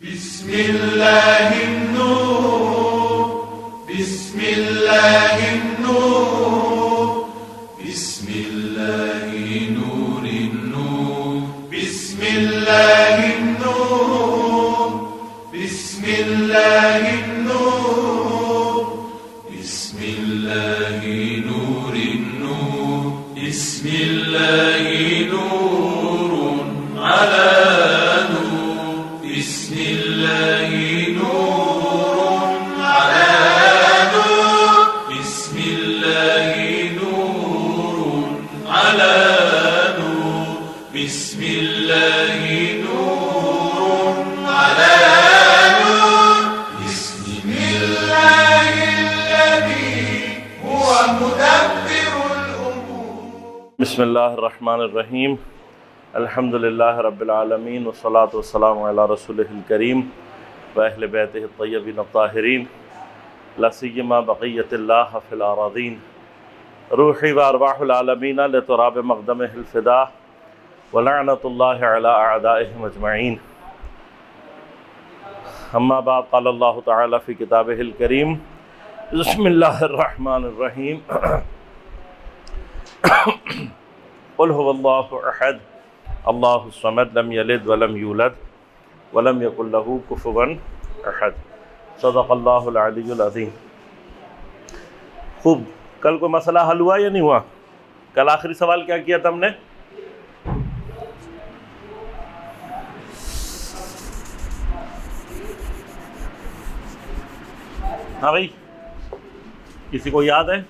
بسم الله النور بسم الله النور بسم الله نور النور بسم الله النور بسم الله النور بسم الله نور النور بسم الله نور على نور بسم الله نور على نور بسم الله نور على نور بسم الله نور على نور بسم الله الذي هو مدبر الأمور. بسم اللہ الرحمن الرحیم. الحمد للہ رب العالمین والصلاة والسلام علی رسولہ الکریم واہل بیتہ الطیبین الطاہرین لا سیما بقیۃ اللہ فی الاراضین روحی و ارواح العالمین لتراب مقدمہ الفداء ولعنۃ اللہ علی اعدائہم اجمعین. اما بعد قال اللہ تعالی فی کتابہ الکریم بسم اللہ الرحمن الرحیم قل هو اللہ احد اللہ الصمد لم یلد ولم یولد ولم یکن له کفوا احد. صدق اللہ العلی العظیم. خوب. کل کوئی مسئلہ حل ہوا یا نہیں ہوا؟ کل آخری سوال کیا کیا تھا ہم نے؟ ہاں بھائی، کسی کو یاد ہے؟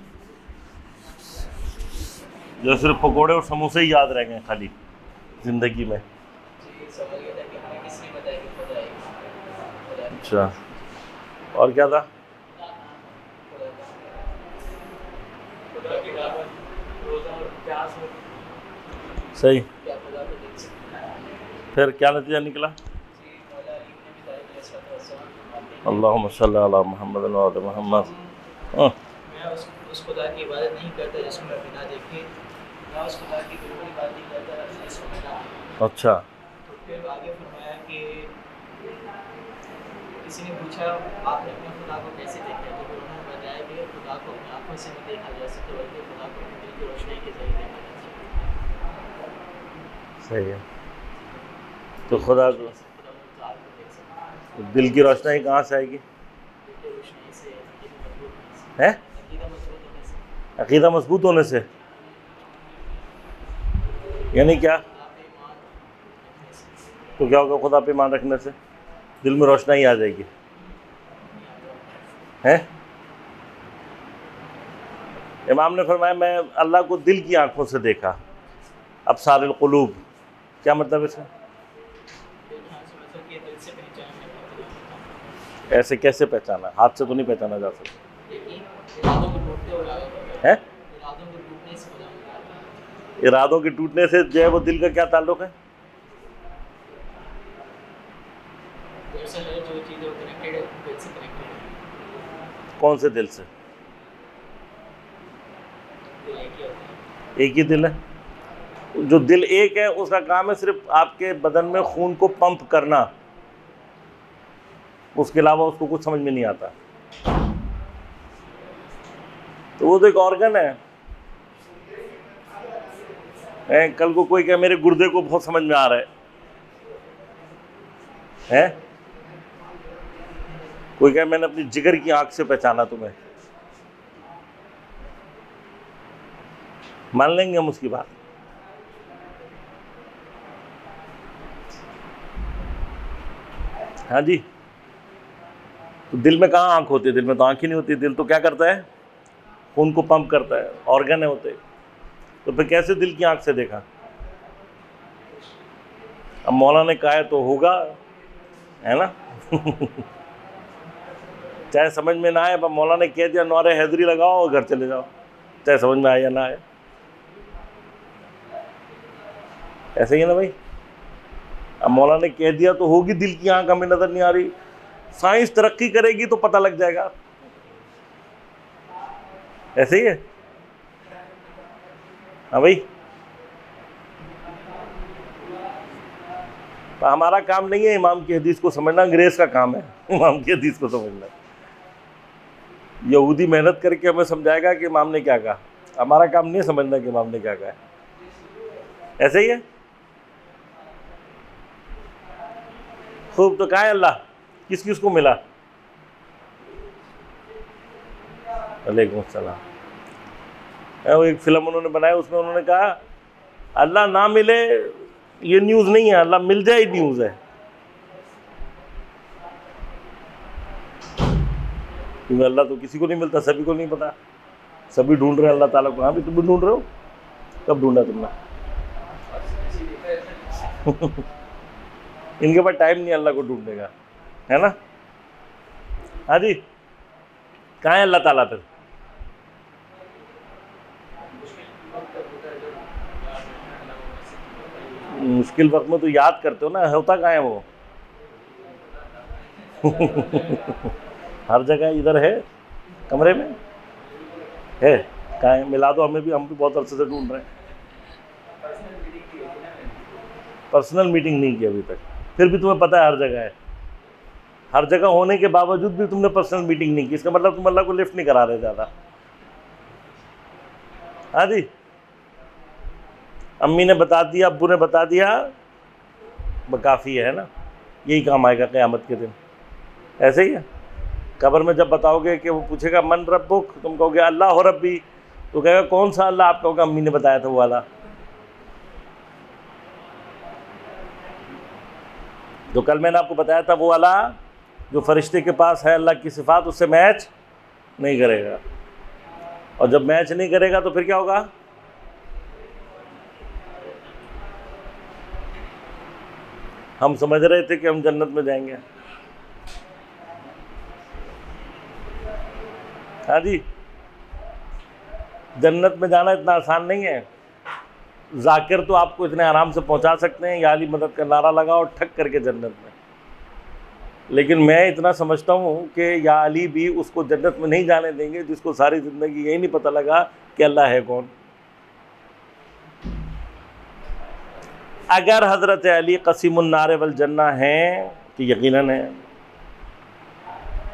جو صرف پکوڑے اور سموسے ہی یاد رہ گئے خالی زندگی میں. اچھا، اور کیا تھا؟ صحیح. پھر کیا نتیجہ نکلا؟ اللہم صلی علی محمد و علی محمد. میں اس خدا کی عبادت نہیں کرتا جس کو میں بنا دیکھے، میں اس خدا کی بالکل عبادت نہیں کرتا جس کو میں نہ. اچھا. تو پھر آگے فرمایا کہ کسی نے پوچھا آپ نے اپنے خدا کو کیسے دیکھا، تو پھر انہوں نے بتایا کہ خدا کو اپنی آنکھوں سے نہیں دیکھا جا سکتا بلکہ خدا کو اپنے دل کی روشنی کے ذریعے دیکھا جا سکتا. صحیح ہے. تو خدا کو دل کی روشنائی کہاں سے آئے گی؟ ہے عقیدہ مضبوط ہونے سے. یعنی کیا؟ تو کیا ہوگا خدا پہ ایمان رکھنے سے؟ دل میں روشنائی آ جائے گی. ہے امام نے فرمایا میں اللہ کو دل کی آنکھوں سے دیکھا. ابصار القلوب کیا مطلب ہے اس کا؟ ایسے کیسے پہچانا؟ ہاتھ سے تو نہیں پہچانا جا سکتا. ہے ارادوں کے ٹوٹنے سے جو ہے وہ دل کا کیا تعلق ہے؟ کون سے دل سے؟ ایک ہی دل ہے. جو دل ایک ہے اس کا کام ہے صرف آپ کے بدن میں خون کو پمپ کرنا، اس کے علاوہ اس کو کچھ سمجھ میں نہیں آتا. تو وہ تو ایک آرگن ہے. کل کو کوئی کہ میرے گردے کو بہت سمجھ میں آ رہا ہے، کوئی کہ میں نے اپنی جگر کی آنکھ سے پہچانا تمہیں. مان لیں گے ہم اس کی بات؟ ہاں جی. تو دل میں کہاں آنکھ ہوتی ہے؟ دل میں تو آنکھ ہی نہیں ہوتی. دل تو کیا کرتا ہے؟ خون کو پمپ کرتا ہے، آرگن ہے ہوتے. تو پھر کیسے دل کی آنکھ سے دیکھا؟ اب مولانا نے کہا ہے تو ہوگا، ہے نا. چاہے سمجھ میں نہ آئے، اب مولانا نے کہہ دیا نعرہ حیدری لگاؤ اور گھر چلے جاؤ، چاہے سمجھ میں آئے یا نہ آئے. ایسے ہی ہے نا بھائی. اب مولانا نے کہہ دیا تو ہوگی. دل کی آنکھ ہمیں نظر نہیں آ رہی. سائنس ترقی کرے گی تو پتہ لگ جائے گا. ایسے ہی ہے. ہاں بھائی. ہمارا کام نہیں ہے امام کی حدیث کو سمجھنا، انگریز کا کام ہے امام کی حدیث کو سمجھنا۔ یہودی محنت کر کے ہمیں سمجھائے گا کہ امام نے کیا کہا، ہمارا کام نہیں سمجھنا کہ امام نے کیا کہا ہے۔ ایسے ہی ہے۔ خوب، تو کہاں ہے اللہ؟ کس کس کو ملا؟ وعلیکم السلام۔ وہ ایک فلم انہوں نے بنایا، اس میں انہوں نے کہا اللہ نہ ملے یہ نیوز نہیں ہے، اللہ مل جائے نیوز ہے۔ کیونکہ اللہ تو کسی کو نہیں ملتا، سبھی کو نہیں پتا، سبھی ڈھونڈ رہے ہیں اللہ تعالیٰ کو۔ ہاں بھی تم بھی ڈھونڈ رہے ہو؟ کب ڈھونڈا تم نے؟ ان کے پاس ٹائم نہیں اللہ کو ڈھونڈنے کا، ہے نا؟ ہاں جی، کہاں ہے اللہ تعالیٰ پھر؟ مشکل وقت میں تو یاد کرتے ہو نا، ہوتا کہاں ہے وہ؟ ہر جگہ ادھر ہے، کمرے میں ہے، کہاں ہے؟ ملا دو ہمیں بھی، ہم بھی بہت عرصے سے ڈھونڈ رہے ہیں۔ پرسنل میٹنگ نہیں کی ابھی تک، پھر بھی تمہیں پتہ ہے ہر جگہ ہے۔ ہر جگہ ہونے کے باوجود بھی تم نے پرسنل میٹنگ نہیں کی، اس کا مطلب تم اللہ کو لفٹ نہیں کرا رہے زیادہ۔ ہاں جی، امی نے بتا دیا، ابو نے بتا دیا، کافی ہے نا؟ یہی کام آئے گا قیامت کے دن۔ ایسے ہی ہے، قبر میں جب بتاؤ گے کہ وہ پوچھے گا من ربک، تم کہو گے اللہ ربی، تو کہے گا کون سا اللہ؟ آپ کہو گے امی نے بتایا تھا وہ والا۔ جو کل میں نے آپ کو بتایا تھا وہ والا جو فرشتے کے پاس ہے اللہ کی صفات، اس سے میچ نہیں کرے گا، اور جب میچ نہیں کرے گا تو پھر کیا ہوگا؟ ہم سمجھ رہے تھے کہ ہم جنت میں جائیں گے، ہاں جی، جنت میں جانا اتنا آسان نہیں ہے۔ ذاکر تو آپ کو اتنے آرام سے پہنچا سکتے ہیں، یا علی مدد کا نعرہ لگاؤ ٹھک کر کے جنت میں، لیکن میں اتنا سمجھتا ہوں کہ یا علی بھی اس کو جنت میں نہیں جانے دیں گے جس کو ساری زندگی یہی نہیں پتہ لگا کہ اللہ ہے کون۔ اگر حضرت علی قسیم النار والجنہ ہیں کہ یقیناً ہے،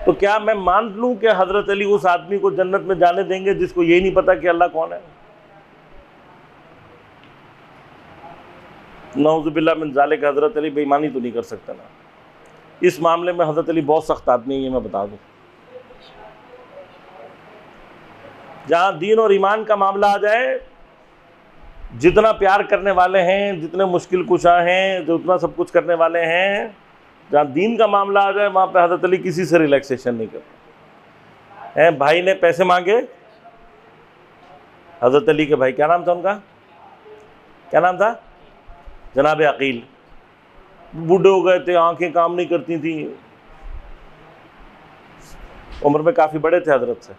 تو کیا میں مان لوں کہ حضرت علی اس آدمی کو جنت میں جانے دیں گے جس کو یہی نہیں پتا کہ اللہ کون ہے؟ نعوذ باللہ من ذالک، حضرت علی بے ایمانی تو نہیں کر سکتا نا۔ اس معاملے میں حضرت علی بہت سخت آدمی ہے، یہ میں بتا دوں۔ جہاں دین اور ایمان کا معاملہ آ جائے، جتنا پیار کرنے والے ہیں، جتنے مشکل کشا ہیں، جو اتنا سب کچھ کرنے والے ہیں، جہاں دین کا معاملہ آ جائے وہاں پہ حضرت علی کسی سے ریلیکسیشن نہیں کرتے۔ بھائی نے پیسے مانگے، حضرت علی کے بھائی، کیا نام تھا ان کا؟ کیا نام تھا؟ جناب عقیل۔ بوڑھے ہو گئے تھے، آنکھیں کام نہیں کرتی تھیں، عمر میں کافی بڑے تھے حضرت سے۔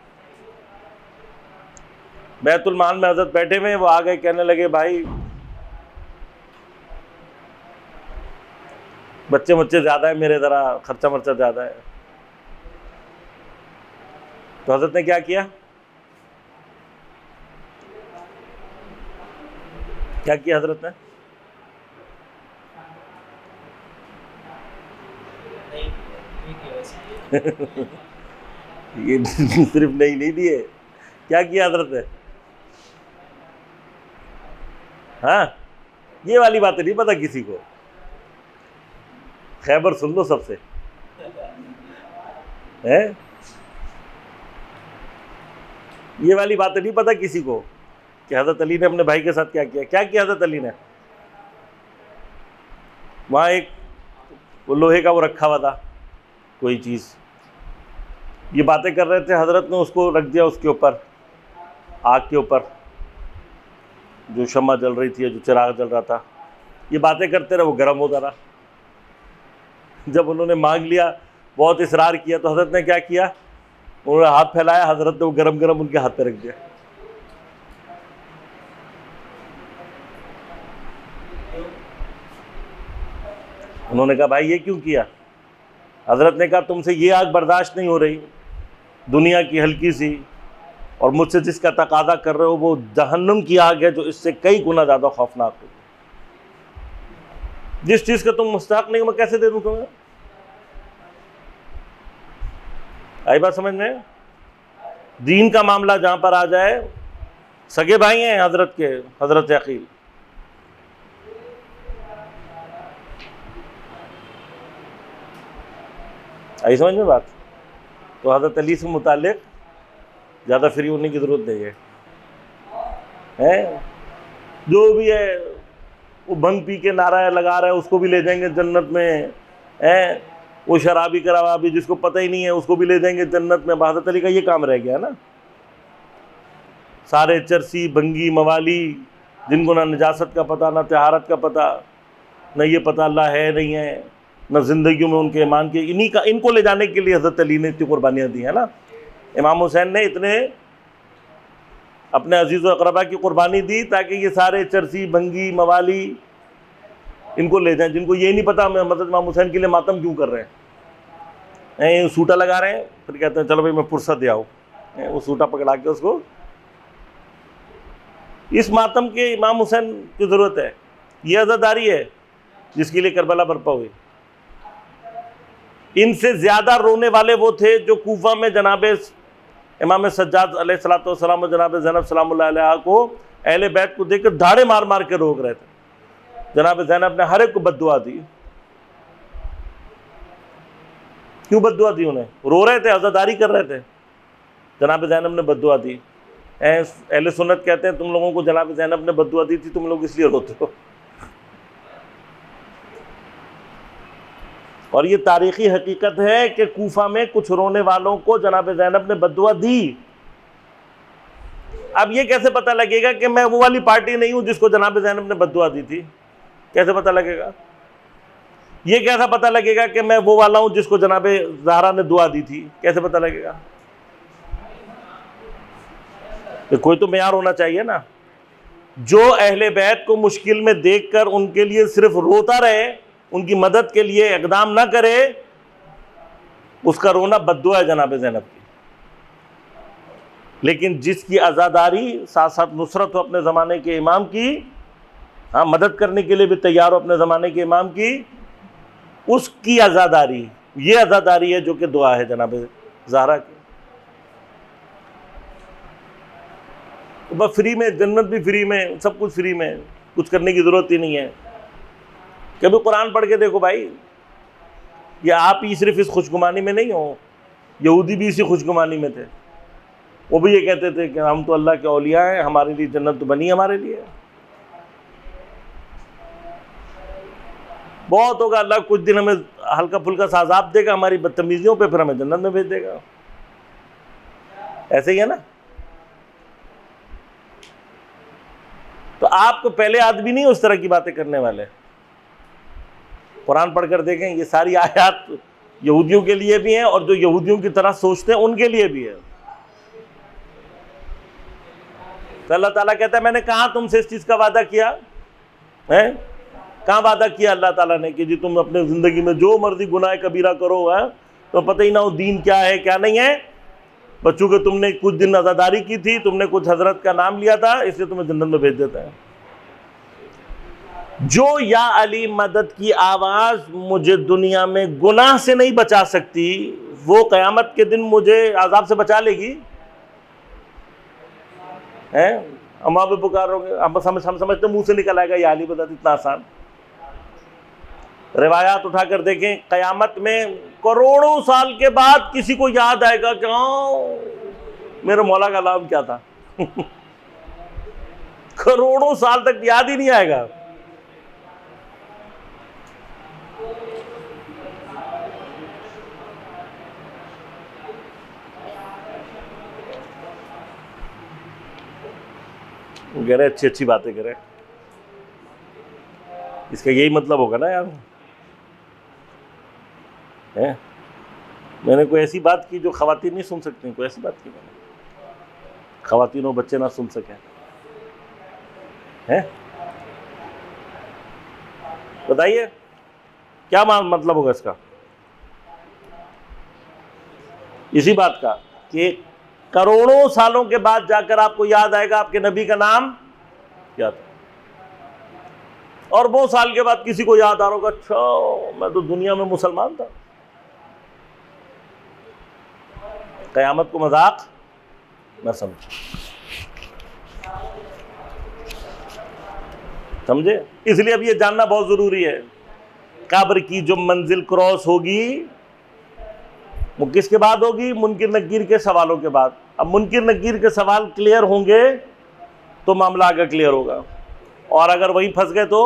بیت المال میں حضرت بیٹھے ہوئے، وہ آ گئے، کہنے لگے بھائی بچے زیادہ ہیں میرے، ذرا خرچہ مرچہ زیادہ ہے۔ تو حضرت نے کیا کیا؟ کیا کیا حضرت نے؟ یہ صرف نہیں دیے، کیا کیا حضرت نے؟ ہاں، یہ والی باتیں نہیں پتہ کسی کو، خیبر سن لو سب سے۔ یہ والی باتیں نہیں پتہ کسی کو کہ حضرت علی نے اپنے بھائی کے ساتھ کیا کیا۔ کیا کیا حضرت علی نے؟ وہاں ایک وہ لوہے کا وہ رکھا ہوا تھا کوئی چیز، یہ باتیں کر رہے تھے، حضرت نے اس کو رکھ دیا اس کے اوپر، آگ کے اوپر، جو شمع جل رہی تھی، جو چراغ جل رہا تھا، یہ باتیں کرتے رہے، وہ گرم ہوتا رہا۔ جب انہوں نے مانگ لیا، بہت اصرار کیا، تو حضرت نے کیا کیا؟ انہوں نے ہاتھ پھیلایا، حضرت نے وہ گرم گرم ان کے ہاتھ پہ رکھ دیا۔ انہوں نے کہا بھائی یہ کیوں کیا؟ حضرت نے کہا تم سے یہ آگ برداشت نہیں ہو رہی، دنیا کی ہلکی سی، اور مجھ سے جس کا تقاضا کر رہے ہو وہ جہنم کی آگ ہے جو اس سے کئی گنا زیادہ خوفناک ہوگی۔ جس چیز کا تم مستحق نہیں ہو میں کیسے دے دوں تمہیں؟ آئی بات سمجھ میں؟ دین کا معاملہ جہاں پر آ جائے، سگے بھائی ہیں حضرت کے، حضرت عقیل، آئی سمجھ میں بات؟ تو حضرت علی سے متعلق زیادہ فری ہونے کی ضرورت نہیں ہے، جو بھی ہے وہ بھنگ پی کے نعرہ لگا رہا ہے اس کو بھی لے جائیں گے جنت میں، وہ شرابی کرابی جس کو پتہ ہی نہیں ہے اس کو بھی لے جائیں گے جنت میں۔ حضرت علی کا یہ کام رہ گیا نا، سارے چرسی بھنگی موالی جن کو نہ نجاست کا پتہ نہ طہارت کا پتہ، نہ یہ پتہ اللہ ہے نہیں ہے، نہ زندگیوں میں ان کے ایمان کے، ان کو لے جانے کے لیے حضرت علی نے اتنی قربانیاں دی ہیں نا۔ امام حسین نے اتنے اپنے عزیز و اقربا کی قربانی دی تاکہ یہ سارے چرسی بھنگی موالی ان کو لے جائیں، جن کو یہ نہیں پتا میں مطلب امام حسین کے لیے ماتم کیوں کر رہے ہیں، سوٹا لگا رہے ہیں، پھر کہتے ہیں چلو بھائی میں فرصت دے آؤں، وہ سوٹا پکڑا کے اس کو، اس ماتم کے امام حسین کی ضرورت ہے۔ یہ عزاداری ہے جس کے لیے کربلا برپا ہوئی۔ ان سے زیادہ رونے والے وہ تھے جو کوفہ میں جناب امام سجاد علیہ الصلوۃ والسلام اور جناب زینب سلام اللہ علیہا کو اہل بیت کو دیکھ کر دھاڑے مار مار کے روک رہے تھے۔ جناب زینب نے ہر ایک کو بد دعا دی۔ کیوں بد دعا دی؟ انہیں رو رہے تھے، عزاداری کر رہے تھے، جناب زینب نے بد دعا دی۔ اہل سنت کہتے ہیں تم لوگوں کو جناب زینب نے بد دعا دی تھی، تم لوگ اس لیے روتے ہو۔ اور یہ تاریخی حقیقت ہے کہ کوفہ میں کچھ رونے والوں کو جناب زینب نے بد دعا دی۔ اب یہ کیسے پتہ لگے گا کہ میں وہ والی پارٹی نہیں ہوں جس کو جناب زینب نے بد دعا دی تھی؟ کیسے پتہ لگے گا؟ یہ کیسا پتہ لگے گا کہ میں وہ والا ہوں جس کو جناب زہرا نے دعا دی تھی؟ کیسے پتہ لگے گا؟ کہ کوئی تو معیار ہونا چاہیے نا۔ جو اہل بیت کو مشکل میں دیکھ کر ان کے لیے صرف روتا رہے، ان کی مدد کے لیے اقدام نہ کرے، اس کا رونا بد دعا ہے جناب زینب کی۔ لیکن جس کی عزاداری ساتھ ساتھ نصرت ہو اپنے زمانے کے امام کی، مدد کرنے کے لیے بھی تیار ہو اپنے زمانے کے امام کی، اس کی عزاداری یہ عزاداری ہے جو کہ دعا ہے جناب زہرا کی۔ بس فری میں، جنت بھی فری میں، سب کچھ فری میں، کچھ کرنے کی ضرورت ہی نہیں ہے۔ کبھی قرآن پڑھ کے دیکھو بھائی، یہ آپ ہی صرف اس خوشگمانی میں نہیں ہو، یہودی بھی اسی خوشگمانی میں تھے۔ وہ بھی یہ کہتے تھے کہ ہم تو اللہ کے اولیاء ہیں، ہمارے لیے جنت تو بنی ہمارے لیے۔ بہت ہوگا، اللہ کچھ دن ہمیں ہلکا پھلکا سا عذاب دے گا ہماری بدتمیزیوں پہ، پھر ہمیں جنت میں بھیج دے گا۔ ایسے ہی ہے نا؟ تو آپ کو پہلے آدمی نہیں اس طرح کی باتیں کرنے والے۔ قرآن پڑھ کر دیکھیں، یہ ساری آیات یہودیوں کے لیے بھی ہیں اور جو یہودیوں کی طرح سوچتے ہیں ان کے لیے بھی ہے۔ تو اللہ تعالیٰ کہتا ہے میں نے کہاں تم سے اس چیز کا وعدہ کیا ہے؟ کہاں وعدہ کیا اللہ تعالیٰ نے کہ جی تم اپنے زندگی میں جو مرضی گناہ کبیرہ کرو، تو پتہ ہی نہ ہو دین کیا ہے کیا نہیں ہے، بچوں کہ تم نے کچھ دن عزاداری کی تھی، تم نے کچھ حضرت کا نام لیا تھا، اس لیے تمہیں جنت میں بھیج دیتا ہے۔ جو یا علی مدد کی آواز مجھے دنیا میں گناہ سے نہیں بچا سکتی، وہ قیامت کے دن مجھے عذاب سے بچا لے گی؟ ہم آپ پکارو گے، ہم سمجھتے منہ سے نکل آئے گا یا علی مدد، اتنا آسان؟ روایات اٹھا کر دیکھیں، قیامت میں کروڑوں سال کے بعد کسی کو یاد آئے گا کہ میرے مولا کا نام کیا تھا۔ کروڑوں سال تک یاد ہی نہیں آئے گا۔ کہہ رہے اچھی اچھی باتیں کرے، اس کا یہی مطلب ہوگا نا یار۔ میں نے کوئی ایسی بات کی جو خواتین نہیں سن سکتی، کوئی ایسی بات کی میں نے، خواتین و بچے نہ سن سکیں؟ بتائیے کیا مطلب ہوگا اس کا؟ اسی بات کا کہ کروڑوں سالوں کے بعد جا کر آپ کو یاد آئے گا آپ کے نبی کا نام کیا تھا۔ اور بہت سال کے بعد کسی کو یاد آ رہا ہوگا اچھا میں تو دنیا میں مسلمان تھا. قیامت کو مذاق نہ سمجھے. اس لیے اب یہ جاننا بہت ضروری ہے قبر کی جو منزل کراس ہوگی وہ کس کے بعد ہوگی؟ منکر نکیر کے سوالوں کے بعد. اب منکر نکیر کے سوال کلیئر ہوں گے تو معاملہ آگے کلیئر ہوگا، اور اگر وہیں پھنس گئے تو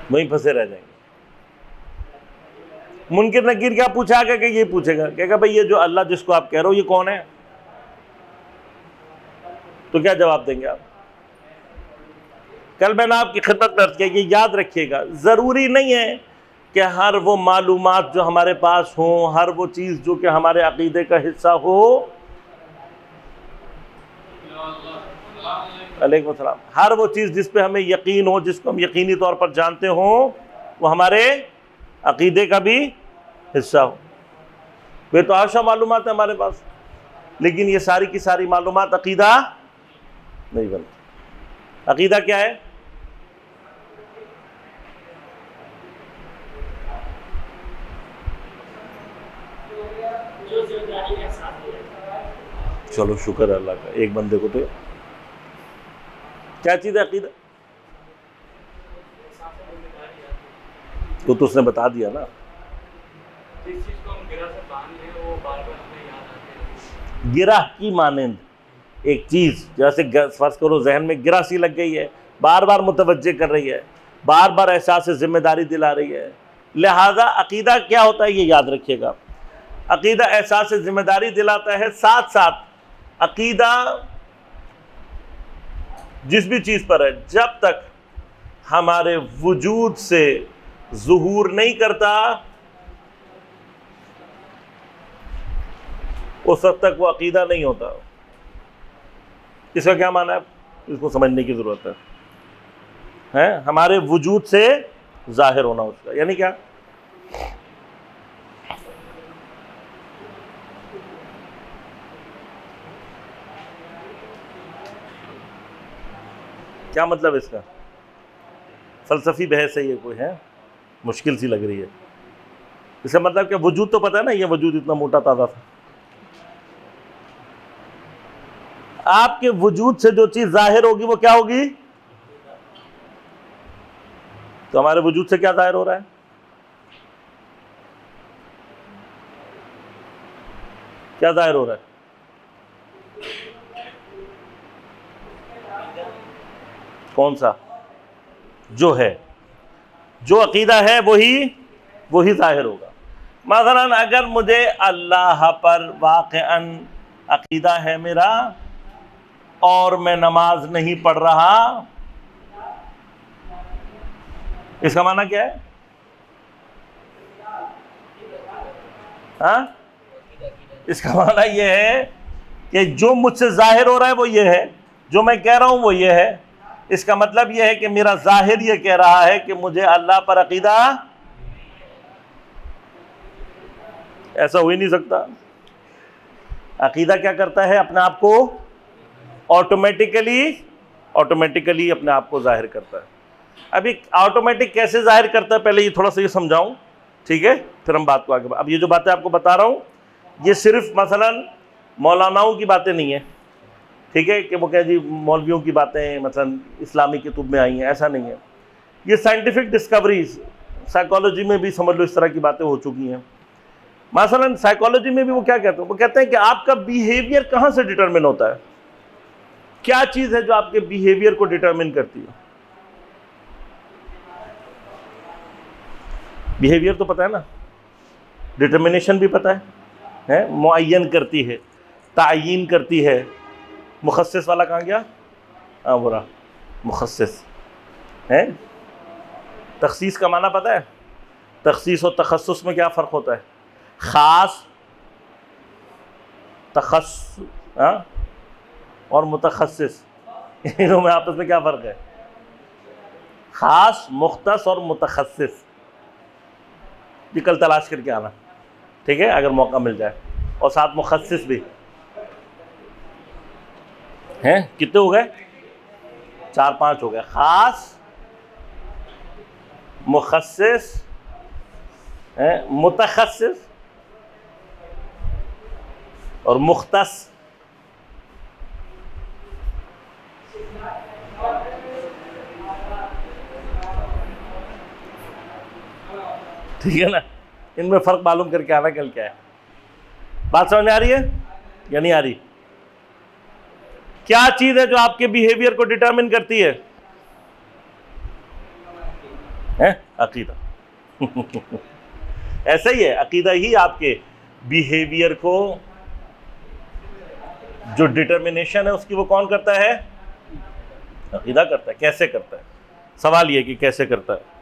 وہیں پھنسے رہ جائیں گے. منکر نکیر کیا پوچھا گا کہ یہ پوچھے گا کہ بھئی یہ جو اللہ جس کو آپ کہہ رہے ہو یہ کون ہے؟ تو کیا جواب دیں گے آپ؟ کل میں نے آپ کی خدمت میں عرض کیا یہ یاد رکھیے گا، ضروری نہیں ہے کہ ہر وہ معلومات جو ہمارے پاس ہوں، ہر وہ چیز جو کہ ہمارے عقیدے کا حصہ ہو. علیکم السلام. ہر وہ چیز جس پہ ہمیں یقین ہو، جس کو ہم یقینی طور پر جانتے ہوں، وہ ہمارے عقیدے کا بھی حصہ ہو. بے تحاشا معلومات ہے ہمارے پاس، لیکن یہ ساری کی ساری معلومات عقیدہ نہیں بنتی. عقیدہ کیا ہے؟ چلو شکر ہے اللہ کا، ایک بندے کو تو کیا چیز ہے عقیدہ؟ تو اس نے بتا دیا نا. گرہ کی مانند ایک چیز، جیسے فرض کرو ذہن میں گرہ سی لگ گئی ہے، بار بار متوجہ کر رہی ہے، بار بار احساس ذمہ داری دلا رہی ہے. لہذا عقیدہ کیا ہوتا ہے یہ یاد رکھیے گا. عقیدہ احساس ذمہ داری دلاتا ہے، ساتھ ساتھ عقیدہ جس بھی چیز پر ہے جب تک ہمارے وجود سے ظہور نہیں کرتا اس وقت تک وہ عقیدہ نہیں ہوتا. اس کا کیا معنی ہے؟ اس کو سمجھنے کی ضرورت ہے. ہمارے وجود سے ظاہر ہونا اس کا یعنی کیا؟ کیا مطلب اس کا؟ فلسفی بحث ہے یہ، کوئی ہے مشکل سی لگ رہی ہے. اس کا مطلب کہ وجود تو پتہ ہے نا، یہ وجود اتنا موٹا تازہ تھا. آپ کے وجود سے جو چیز ظاہر ہوگی وہ کیا ہوگی؟ تو ہمارے وجود سے کیا ظاہر ہو رہا ہے؟ کیا ظاہر ہو رہا ہے؟ کون سا؟ جو ہے، جو عقیدہ ہے وہی ظاہر ہوگا. مثلا اگر مجھے اللہ پر واقعاً عقیدہ ہے میرا اور میں نماز نہیں پڑھ رہا، اس کا معنی کیا ہے؟ ہاں، اس کا معنی یہ ہے کہ جو مجھ سے ظاہر ہو رہا ہے وہ یہ ہے، جو میں کہہ رہا ہوں وہ یہ ہے. اس کا مطلب یہ ہے کہ میرا ظاہر یہ کہہ رہا ہے کہ مجھے اللہ پر عقیدہ، ایسا ہو ہی نہیں سکتا. عقیدہ کیا کرتا ہے؟ اپنے آپ کو آٹومیٹیکلی اپنے آپ کو ظاہر کرتا ہے. ابھی آٹومیٹک کیسے ظاہر کرتا ہے پہلے یہ تھوڑا سا یہ سمجھاؤں، ٹھیک ہے، پھر ہم بات کو آگے. اب یہ جو باتیں آپ کو بتا رہا ہوں یہ صرف مثلا مولاناؤں کی باتیں نہیں ہیں، ٹھیک ہے، کہ وہ کہ جی مولویوں کی باتیں مثلا اسلامی کتب میں آئی ہیں، ایسا نہیں ہے. یہ سائنٹیفک ڈسکوریز، سائیکالوجی میں بھی سمجھ لو اس طرح کی باتیں ہو چکی ہیں. مثلا سائیکالوجی میں بھی وہ کیا کہتے ہیں؟ وہ کہتے ہیں کہ آپ کا بیہیویئر کہاں سے ڈٹرمن ہوتا ہے؟ کیا چیز ہے جو آپ کے بیہیویئر کو ڈٹرمن کرتی ہے؟ بیہیویئر تو پتہ ہے نا، ڈٹرمنیشن بھی پتہ ہے، معین کرتی ہے، تعیین کرتی ہے. مخصص والا کہاں گیا؟ برا مخصص ہے. تخصیص کا معنی پتہ ہے؟ تخصیص اور تخصص میں کیا فرق ہوتا ہے؟ خاص تخصص اور متخصص، انہوں میں آپس میں کیا فرق ہے؟ خاص، مختص اور متخصص. یہ کل تلاش کر کے آنا، ٹھیک ہے، اگر موقع مل جائے. اور ساتھ مخصص بھی ہیں. کتنے ہو گئے؟ 4 5 ہو گئے، خاص، مخصص، متخصص اور مختص۔ ٹھیک ہے نا؟ ان میں فرق معلوم کر کے آنا کل کیا ہے۔ بات سمجھ میں آ رہی ہے یا نہیں آ رہی؟ کیا چیز ہے جو آپ کے بیہیویئر کو ڈٹرمن کرتی ہے؟ عقیدہ۔ ایسا ہی ہے، عقیدہ ہی آپ کے بیہیویئر کو جو ڈٹرمنیشن ہے اس کی وہ کون کرتا ہے؟ عقیدہ کرتا ہے۔ کیسے کرتا ہے؟ سوال یہ کہ کیسے کرتا ہے؟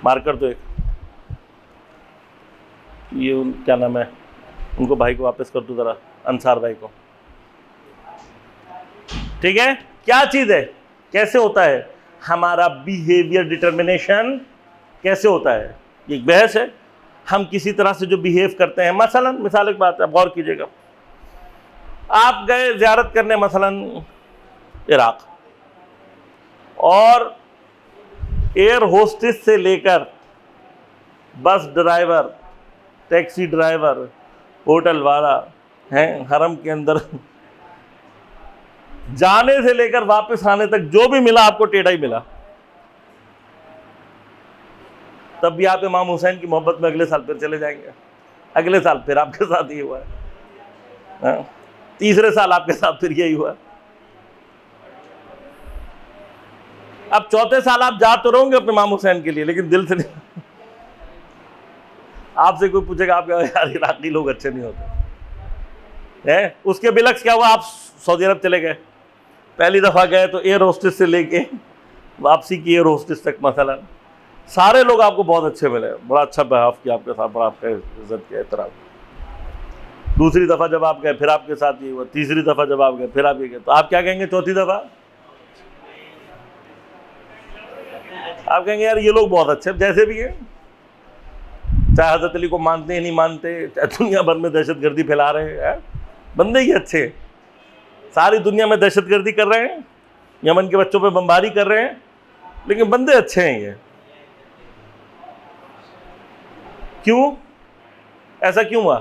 مارکر تو ایک یہ کیا نام ہے، ان کو بھائی کو واپس کر دو ذرا، انصار بھائی کو۔ ٹھیک ہے، کیا چیز ہے؟ کیسے ہوتا ہے ہمارا بیہیویئر ڈٹرمنیشن؟ کیسے ہوتا ہے؟ یہ ایک بحث ہے۔ ہم کسی طرح سے جو بیہیو کرتے ہیں، مثلا مثال ایک بات ہے، غور کیجئے گا، آپ گئے زیارت کرنے مثلا عراق، اور ایئر ہوسٹس سے لے کر bus driver, taxi driver, hotel والا ہیں، حرم کے اندر جانے سے لے کر واپس آنے تک جو بھی ملا آپ کو ٹیڑھا ہی ملا، تب بھی آپ امام حسین کی محبت میں اگلے سال پھر چلے جائیں گے، اگلے سال پھر آپ کے ساتھ یہ ہوا ہے، تیسرے سال آپ کے ساتھ پھر یہی ہوا ہے۔ اب چوتھے سال آپ جا تو رہو گے اپنے امام حسین کے لیے، لیکن دل سے نہیں۔ آپ سے کوئی پوچھے گا، آپ کہا یار عراقی لوگ اچھے نہیں ہوتے۔ اس کے بلکس کیا ہوا، آپ سعودی عرب چلے گئے، پہلی دفعہ گئے تو ایئر ہوسٹس سے لے کے واپسی کی ایئر ہوسٹس تک مثلا سارے لوگ آپ کو بہت اچھے ملے، بڑا اچھا بہاف کیا آپ کے ساتھ، بڑا آپ کا عزت کیا، احترام۔ دوسری دفعہ جب آپ گئے پھر آپ کے ساتھ یہ ہوا، تیسری دفعہ جب آپ گئے پھر آپ یہ گئے، تو آپ کیا کہیں گے چوتھی دفعہ؟ آپ کہیں گے یار یہ لوگ بہت اچھے، جیسے بھی ہیں، چاہے حضرت علی کو مانتے ہیں نہیں مانتے، چاہے دنیا بھر میں دہشت گردی پھیلا رہے ہیں، بندے ہی اچھے ہیں، ساری دنیا میں دہشت گردی کر رہے ہیں، یمن کے بچوں پہ بمباری کر رہے ہیں، لیکن بندے اچھے ہیں یہ۔ کیوں ایسا کیوں ہوا؟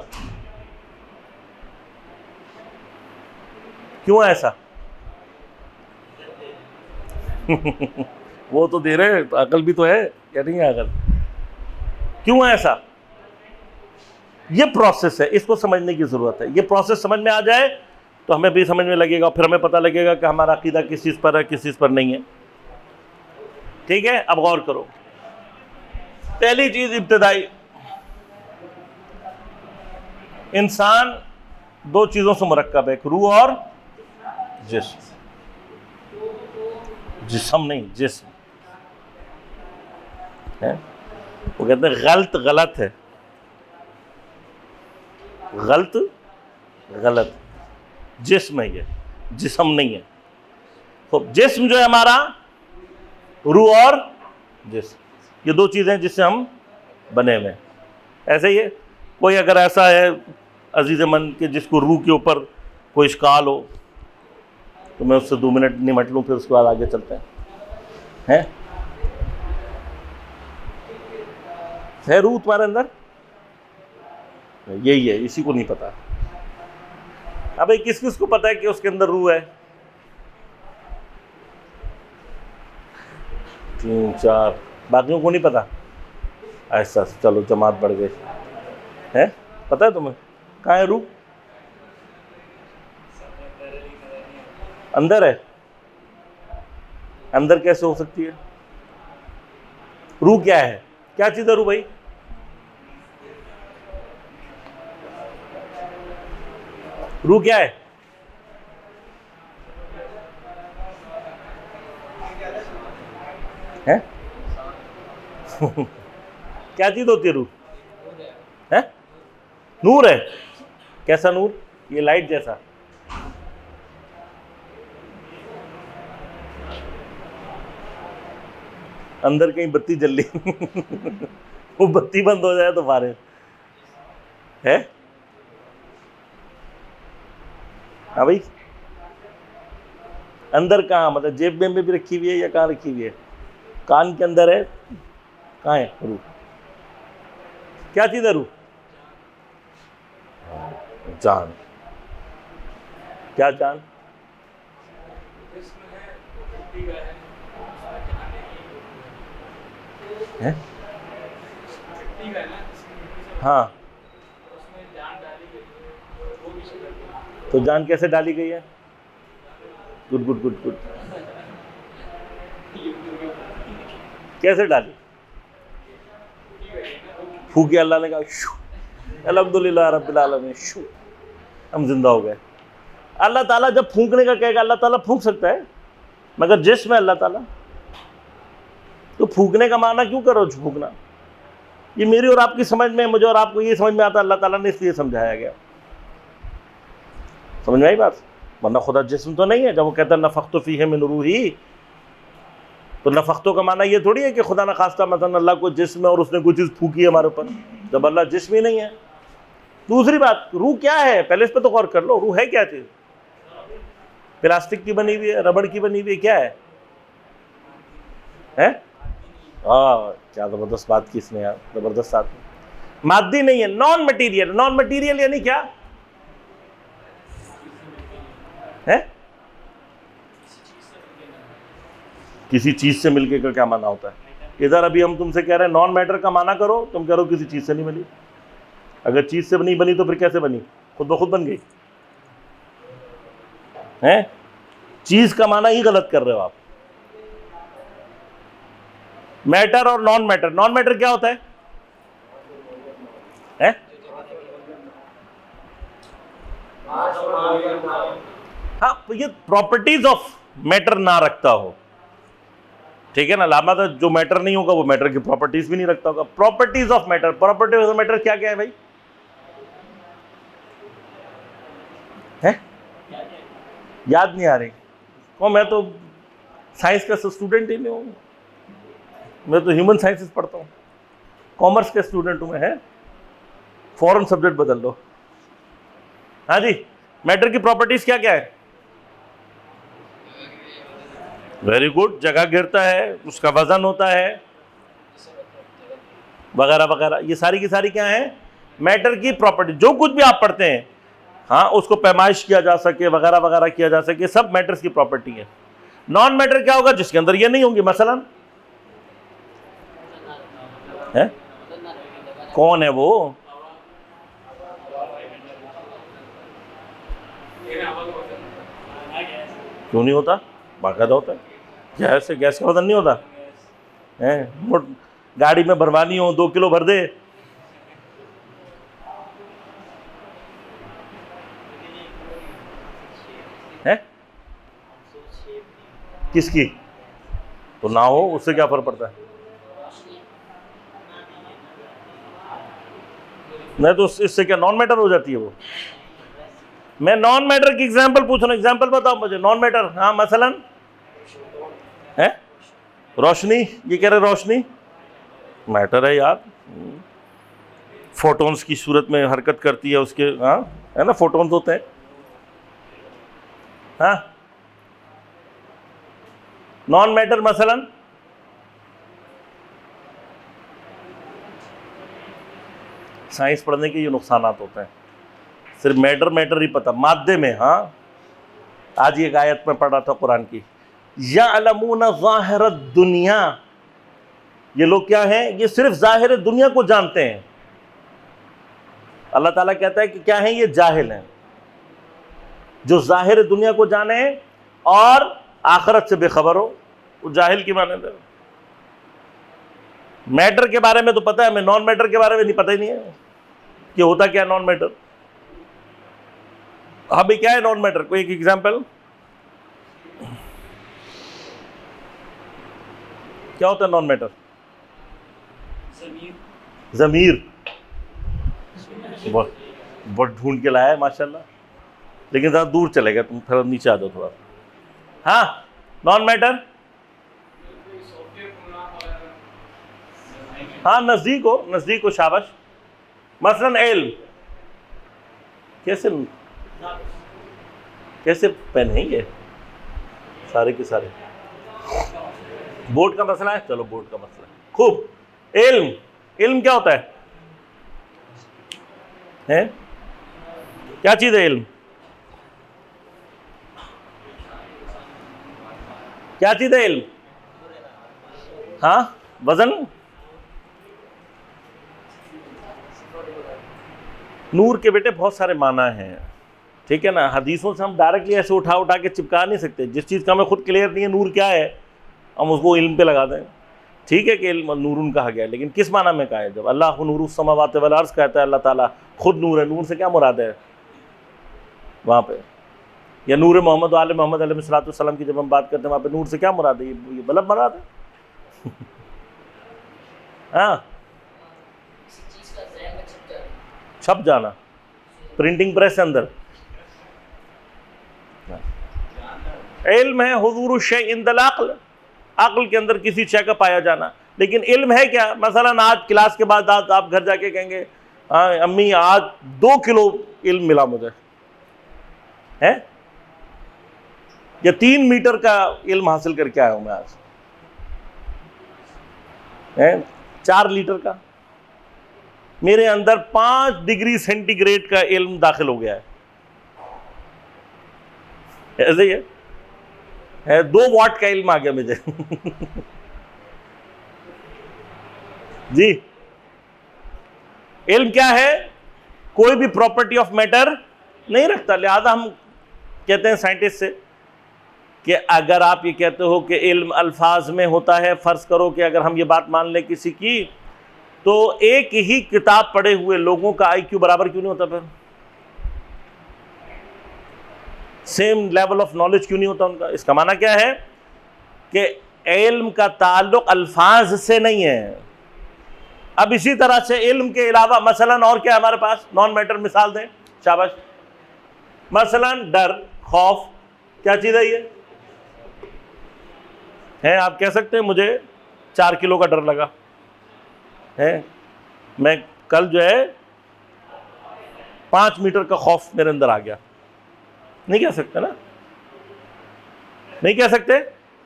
کیوں ایسا؟ وہ تو دے رہے، عقل بھی تو ہے یا نہیں ہے عقل؟ کیوں ایسا؟ یہ پروسیس ہے، اس کو سمجھنے کی ضرورت ہے۔ یہ پروسیس سمجھ میں آ جائے تو ہمیں بھی سمجھ میں لگے گا، پھر ہمیں پتہ لگے گا کہ ہمارا عقیدہ کس چیز پر ہے، کس چیز پر نہیں ہے۔ ٹھیک ہے، اب غور کرو۔ پہلی چیز ابتدائی، انسان 2 چیزوں سے مرکب ہے، ایک روح اور جسم۔ جسم نہیں، جسم ہے۔ وہ کہتے ہیں غلط غلط ہے، غلط غلط، جسم ہے، یہ جسم نہیں ہے۔ تو جسم جو ہے ہمارا، روح اور جسم، یہ 2 چیزیں جس سے ہم بنے ہوئے ہیں۔ ایسے ہی ہے، کوئی اگر ایسا ہے عزیز من کہ جس کو روح کے اوپر کوئی اشکال ہو تو میں اس سے 2 منٹ نمٹ لوں، پھر اس کے بعد آگے چلتے ہیں۔ ہے روح تمہارے اندر؟ یہی ہے، اسی کو نہیں پتا۔ اب کس کس کو پتا ہے کہ اس کے اندر روح ہے؟ 3 4، باقیوں کو نہیں پتا؟ ایسا چلو جماعت بڑھ گئی ہے، پتا ہے تمہیں کہاں ہے روح؟ اندر ہے۔ اندر کیسے ہو سکتی ہے؟ روح کیا ہے؟ کیا چیز ہے روح بھائی؟ روح کیا ہے؟ کیا چیز ہوتی ہے روح؟ نور ہے۔ کیسا نور؟ یہ لائٹ جیسا؟ اندر کہیں بتی جل رہی، وہ بتی بند ہو جائے تو فارغ ہے۔ ہاں بھائی، اندر کہاں؟ مطلب جیب میں بھی رکھی ہوئی ہے یا کہاں رکھی ہوئی ہے؟ کان کے اندر ہے؟ کہاں ہے روح؟ کیا چیز ہے روح؟ جان. کیا جان؟ ہاں تو جان کیسے ڈالی گئی ہے؟ Good good good good. کیسے ڈالی؟ پھونکی اللہ نے کہا شو، الحمدللہ رب العالمین، شو، ہم زندہ ہو گئے. اللہ تعالیٰ جب پھونکنے کا کہے گا، اللہ تعالیٰ پھونک سکتا ہے، مگر جسم ہے اللہ تعالیٰ، تو پھونکنے کا معنی کیوں کرو پھونکنا؟ یہ میری اور آپ کی سمجھ میں، مجھے اور آپ کو یہ سمجھ میں آتا، اللہ تعالیٰ نے اس لیے سمجھایا گیا. سمجھ میں آئی بات؟ ورنہ خدا جسم تو نہیں ہے. جب وہ کہتا ہے نفخت فیہ من روحی، تو نفختوں کا معنی یہ تھوڑی ہے کہ خدا نخواستہ مثلا اللہ کو جسم ہے اور اس نے کوئی چیز پھونکی ہے ہمارے اوپر، جب اللہ جسم ہی نہیں ہے. دوسری بات، روح کیا ہے؟ پہلے اس پہ تو غور کر لو. روح ہے کیا چیز؟ پلاسٹک کی بنی ہوئی ہے، ربڑ کی بنی ہوئی ہے، کیا ہے؟ کیا زبردست بات کی اس نے یار، زبردست بات. مادی نہیں ہے، نان مٹیریل. نان مٹیریل یعنی کیا ہے؟ کسی چیز سے مل کے کا کیا معنی ہوتا ہے؟ ادھر ابھی ہم تم سے کہہ رہے ہیں نان میٹر کا معنی کرو، تم کہہ رہو کسی چیز سے نہیں ملی. اگر چیز سے نہیں بنی تو پھر کیسے بنی؟ خود بخود بن گئی ہے؟ چیز کا معنی ہی غلط کر رہے ہو آپ. میٹر اور نان میٹر. نان میٹر کیا ہوتا ہے؟ ہاں، یہ پراپرٹیز آف میٹر نہ رکھتا ہو، ٹھیک ہے نا. علامہ جو میٹر نہیں ہوگا وہ میٹر کی پراپرٹیز بھی نہیں رکھتا ہوگا. Properties of matter. Properties of matter کیا کیا ہے بھائی؟ یاد نہیں آ رہی؟ میں تو سائنس کا اسٹوڈنٹ ہی نہیں ہوں، میں تو ہیومن سائنسز پڑھتا ہوں، کامرس کا اسٹوڈنٹ ہوں میں. فوراً سبجیکٹ بدل لو. ہاں جی، میٹر کی پراپرٹیز کیا کیا ہے؟ Very good. جگہ گرتا ہے، اس کا وزن ہوتا ہے، وغیرہ وغیرہ. یہ ساری کی ساری کیا ہیں؟ میٹر کی پراپرٹی. جو کچھ بھی آپ پڑھتے ہیں، ہاں، اس کو پیمائش کیا جا سکے، وغیرہ وغیرہ کیا جا سکے، سب میٹرز کی پراپرٹی ہے. نان میٹر کیا ہوگا؟ جس کے اندر یہ نہیں ہوں گی. مثلا کون ہے وہ؟ کیوں نہیں ہوتا؟ باقاعدہ ہوتا ہے. گیس سے گیس کا وزن نہیں ہوتا؟ گاڑی میں بھروانی ہو 2 کلو بھر دے. کس کی؟ تو نہ ہو، اس سے کیا فرق پڑتا ہے؟ نہیں تو اس سے کیا نان میٹر ہو جاتی ہے وہ؟ میں نان میٹر کی ایگزامپل پوچھ رہا ہوں. ایگزامپل بتاؤ مجھے نان میٹر. ہاں، مثلا روشنی. یہ کہہ رہے روشنی میٹر ہے یار، فوٹونز کی صورت میں حرکت کرتی ہے اس کے، ہاں ہے نا، فوٹونز ہوتے ہیں. ہاں، نان میٹر مثلا سائنس پڑھنے کے یہ نقصانات ہوتے ہیں. صرف میٹر ہی پتہ. مادے میں، ہاں، آج ایک آیت میں پڑھ رہا تھا قرآن کی، یعلمون ظاہر الدنیا. یہ لوگ کیا ہیں؟ یہ صرف ظاہر دنیا کو جانتے ہیں. اللہ تعالیٰ کہتا ہے کہ کیا ہیں؟ یہ جاہل ہیں. جو ظاہر دنیا کو جانے اور آخرت سے بے خبر ہو، وہ جاہل کی مانند ہے. میٹر کے بارے میں تو پتہ ہے ہمیں، نان میٹر کے بارے میں نہیں، پتہ ہی نہیں ہے کہ ہوتا کیا نان میٹر. ہاں بھائی، کیا ہے نان میٹر؟ کوئی ایک ایگزامپل. کیا ہوتا ہے نان میٹر؟ ضمیر. بہت ڈھونڈ کے لایا ہے ماشاءاللہ، لیکن ذرا دور چلے گا، تم تھوڑا نیچے آ جاؤ تھوڑا. ہاں، نان میٹر. ہاں، نزدیک ہو، شاباش. مثلا علم. کیسے پین ہے یہ؟ سارے کے سارے بورڈ کا مسئلہ ہے. چلو بورڈ کا مسئلہ ہے. خوب. علم. علم کیا ہوتا ہے؟ کیا چیز ہے علم؟ کیا چیز ہے علم؟ ہاں وزن. نور کے بیٹے بہت سارے معنی ہیں, ٹھیک ہے نا. حدیثوں سے ہم ڈائریکٹلی ایسے اٹھا کے چپکا نہیں سکتے. جس چیز کا ہمیں خود کلیئر نہیں ہے نور کیا ہے, ہم اس کو علم پہ لگا دیں. ٹھیک ہے کہ علم نورن کہا گیا ہے, لیکن کس معنی میں کہا ہے؟ جب اللہ نور السماوات والارض کہتا ہے اللہ تعالیٰ خود نور ہے, نور سے کیا مراد ہے وہاں پہ؟ یا نور محمد و آل محمد علیہ الصلوۃ والسلام کی جب ہم بات کرتے ہیں وہاں پہ نور سے کیا مراد ہے؟ یہ بلب مراد ہے. ہاں چھپ جانا, پرنٹنگ پریس کے اندر. علم ہے حضور الشیء عند العقل, عقل کے اندر کسی شے کا پایا جانا. لیکن علم ہے کیا؟ مثلا آج کلاس کے بعد آپ گھر جا کے کہیں گے امی آج 2 کلو علم ملا مجھے, ہے یا 3 میٹر کا علم حاصل کر کے آیا ہوں میں آج, 4 لیٹر کا. میرے اندر 5 ڈگری سینٹی گریڈ کا علم داخل ہو گیا ہے. ایسے ہی ہے 2 واٹ کا علم آ گیا مجھے. جی علم کیا ہے؟ کوئی بھی پراپرٹی آف میٹر نہیں رکھتا. لہذا ہم کہتے ہیں سائنٹسٹ سے کہ اگر آپ یہ کہتے ہو کہ علم الفاظ میں ہوتا ہے, فرض کرو کہ اگر ہم یہ بات مان لیں کسی کی, تو ایک ہی کتاب پڑھے ہوئے لوگوں کا آئی کیو برابر کیوں نہیں ہوتا؟ پھر سیم لیول آف نالج کیوں نہیں ہوتا ان کا؟ اس کا معنی کیا ہے کہ علم کا تعلق الفاظ سے نہیں ہے. اب اسی طرح سے علم کے علاوہ مثلا اور کیا ہمارے پاس نان میٹر مثال دیں. شاباش. مثلا ڈر, خوف, کیا چیز ہے یہ؟ ہے آپ کہہ سکتے ہیں مجھے 4 کلو کا ڈر لگا ہے, میں کل جو ہے 5 میٹر کا خوف میرے اندر آ گیا. نہیں کہہ سکتے نا, نہیں کہہ سکتے,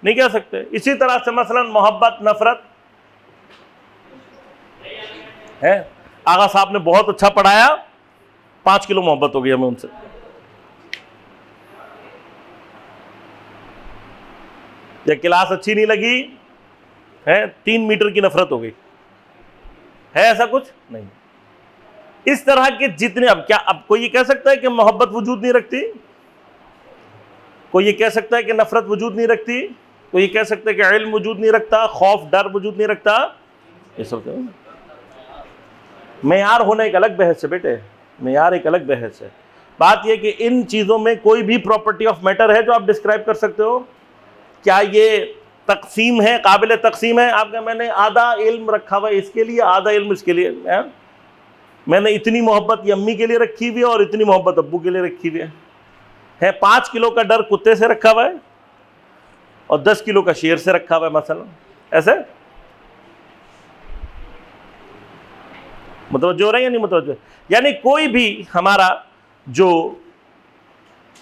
نہیں کہہ سکتے. اسی طرح سے مثلا محبت, نفرت ہے. آغا صاحب نے بہت اچھا پڑھایا, 5 کلو محبت ہو گئی ہمیں ان سے. یا کلاس اچھی نہیں لگی ہے, 3 میٹر کی نفرت ہو گئی. ہے ایسا کچھ نہیں. اس طرح کے جتنے, اب کوئی یہ کہہ سکتا ہے کہ محبت وجود نہیں رکھتی؟ کوئی یہ کہہ سکتا ہے کہ نفرت وجود نہیں رکھتی؟ کوئی یہ کہہ سکتا ہے کہ علم وجود نہیں رکھتا, خوف, ڈر وجود نہیں رکھتا؟ یہ سب معیار ہونا ایک الگ بحث ہے بیٹے, معیار ایک الگ بحث ہے. بات یہ کہ ان چیزوں میں کوئی بھی پراپرٹی آف میٹر ہے جو آپ ڈسکرائب کر سکتے ہو؟ کیا یہ تقسیم ہے, قابل تقسیم ہے؟ آپ کا میں نے آدھا علم رکھا ہوا ہے اس کے لیے, آدھا علم اس کے لیے. میں نے اتنی محبت یہ امی کے لیے رکھی ہوئی ہے اور اتنی محبت ابو کے لیے رکھی ہوئی ہے. 5 کلو کا ڈر کتے سے رکھا ہوا ہے اور 10 کلو کا شیر سے رکھا ہوا ہے مثلا. ایسے متوجہ ہو رہے ہیں یا نہیں متوجہ؟ یعنی کوئی بھی ہمارا جو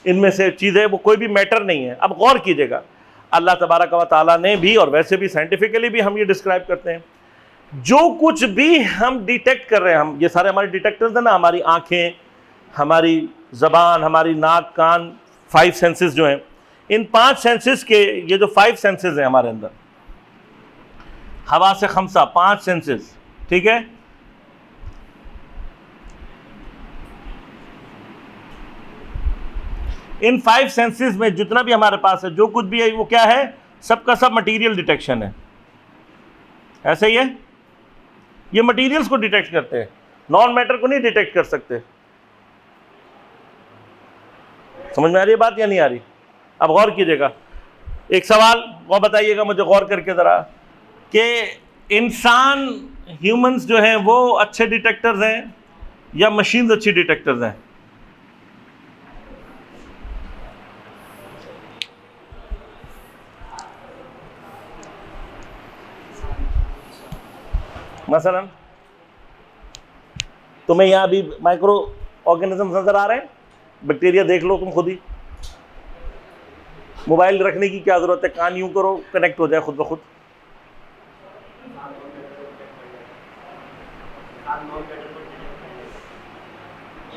ان میں سے چیز ہے وہ کوئی بھی میٹر نہیں ہے. اب غور کیجئے گا, اللہ تبارک و تعالیٰ نے بھی, اور ویسے بھی سائنٹیفکلی بھی ہم یہ ڈسکرائب کرتے ہیں, جو کچھ بھی ہم ڈیٹیکٹ کر رہے ہیں, ہم یہ سارے ہمارے ڈیٹیکٹرز ہیں نا, ہماری آنکھیں, ہماری زبان, ہماری ناک, کان, 5 سینسز جو ہیں, ان 5 سینسز کے یہ جو 5 سینسز ہیں ہمارے اندر, حواس 5, 5 سینسز, ٹھیک ہے, ان 5 سینسز میں جتنا بھی ہمارے پاس ہے, جو کچھ بھی ہے وہ کیا ہے؟ سب کا سب مٹیریل ڈیٹیکشن ہے. ایسا ہی ہے, یہ مٹیریلز کو ڈیٹیکٹ کرتے ہیں, نان میٹر کو نہیں ڈیٹیکٹ کر سکتے. سمجھ میں آ رہی ہے بات یا نہیں آ رہی؟ اب غور کیجئے گا, ایک سوال وہ بتائیے گا مجھے غور کر کے ذرا, کہ انسان, ہیومنز جو ہیں وہ اچھے ڈیٹیکٹرز ہیں یا مشینز اچھی ڈیٹیکٹرز ہیں؟ مثلا تمہیں یہاں بھی مائکرو آرگینزم نظر آ رہے ہیں, بیکٹیریا دیکھ لو تم خود ہی, موبائل رکھنے کی کیا ضرورت ہے؟ کان یوں کرو کنیکٹ ہو جائے خود بخود.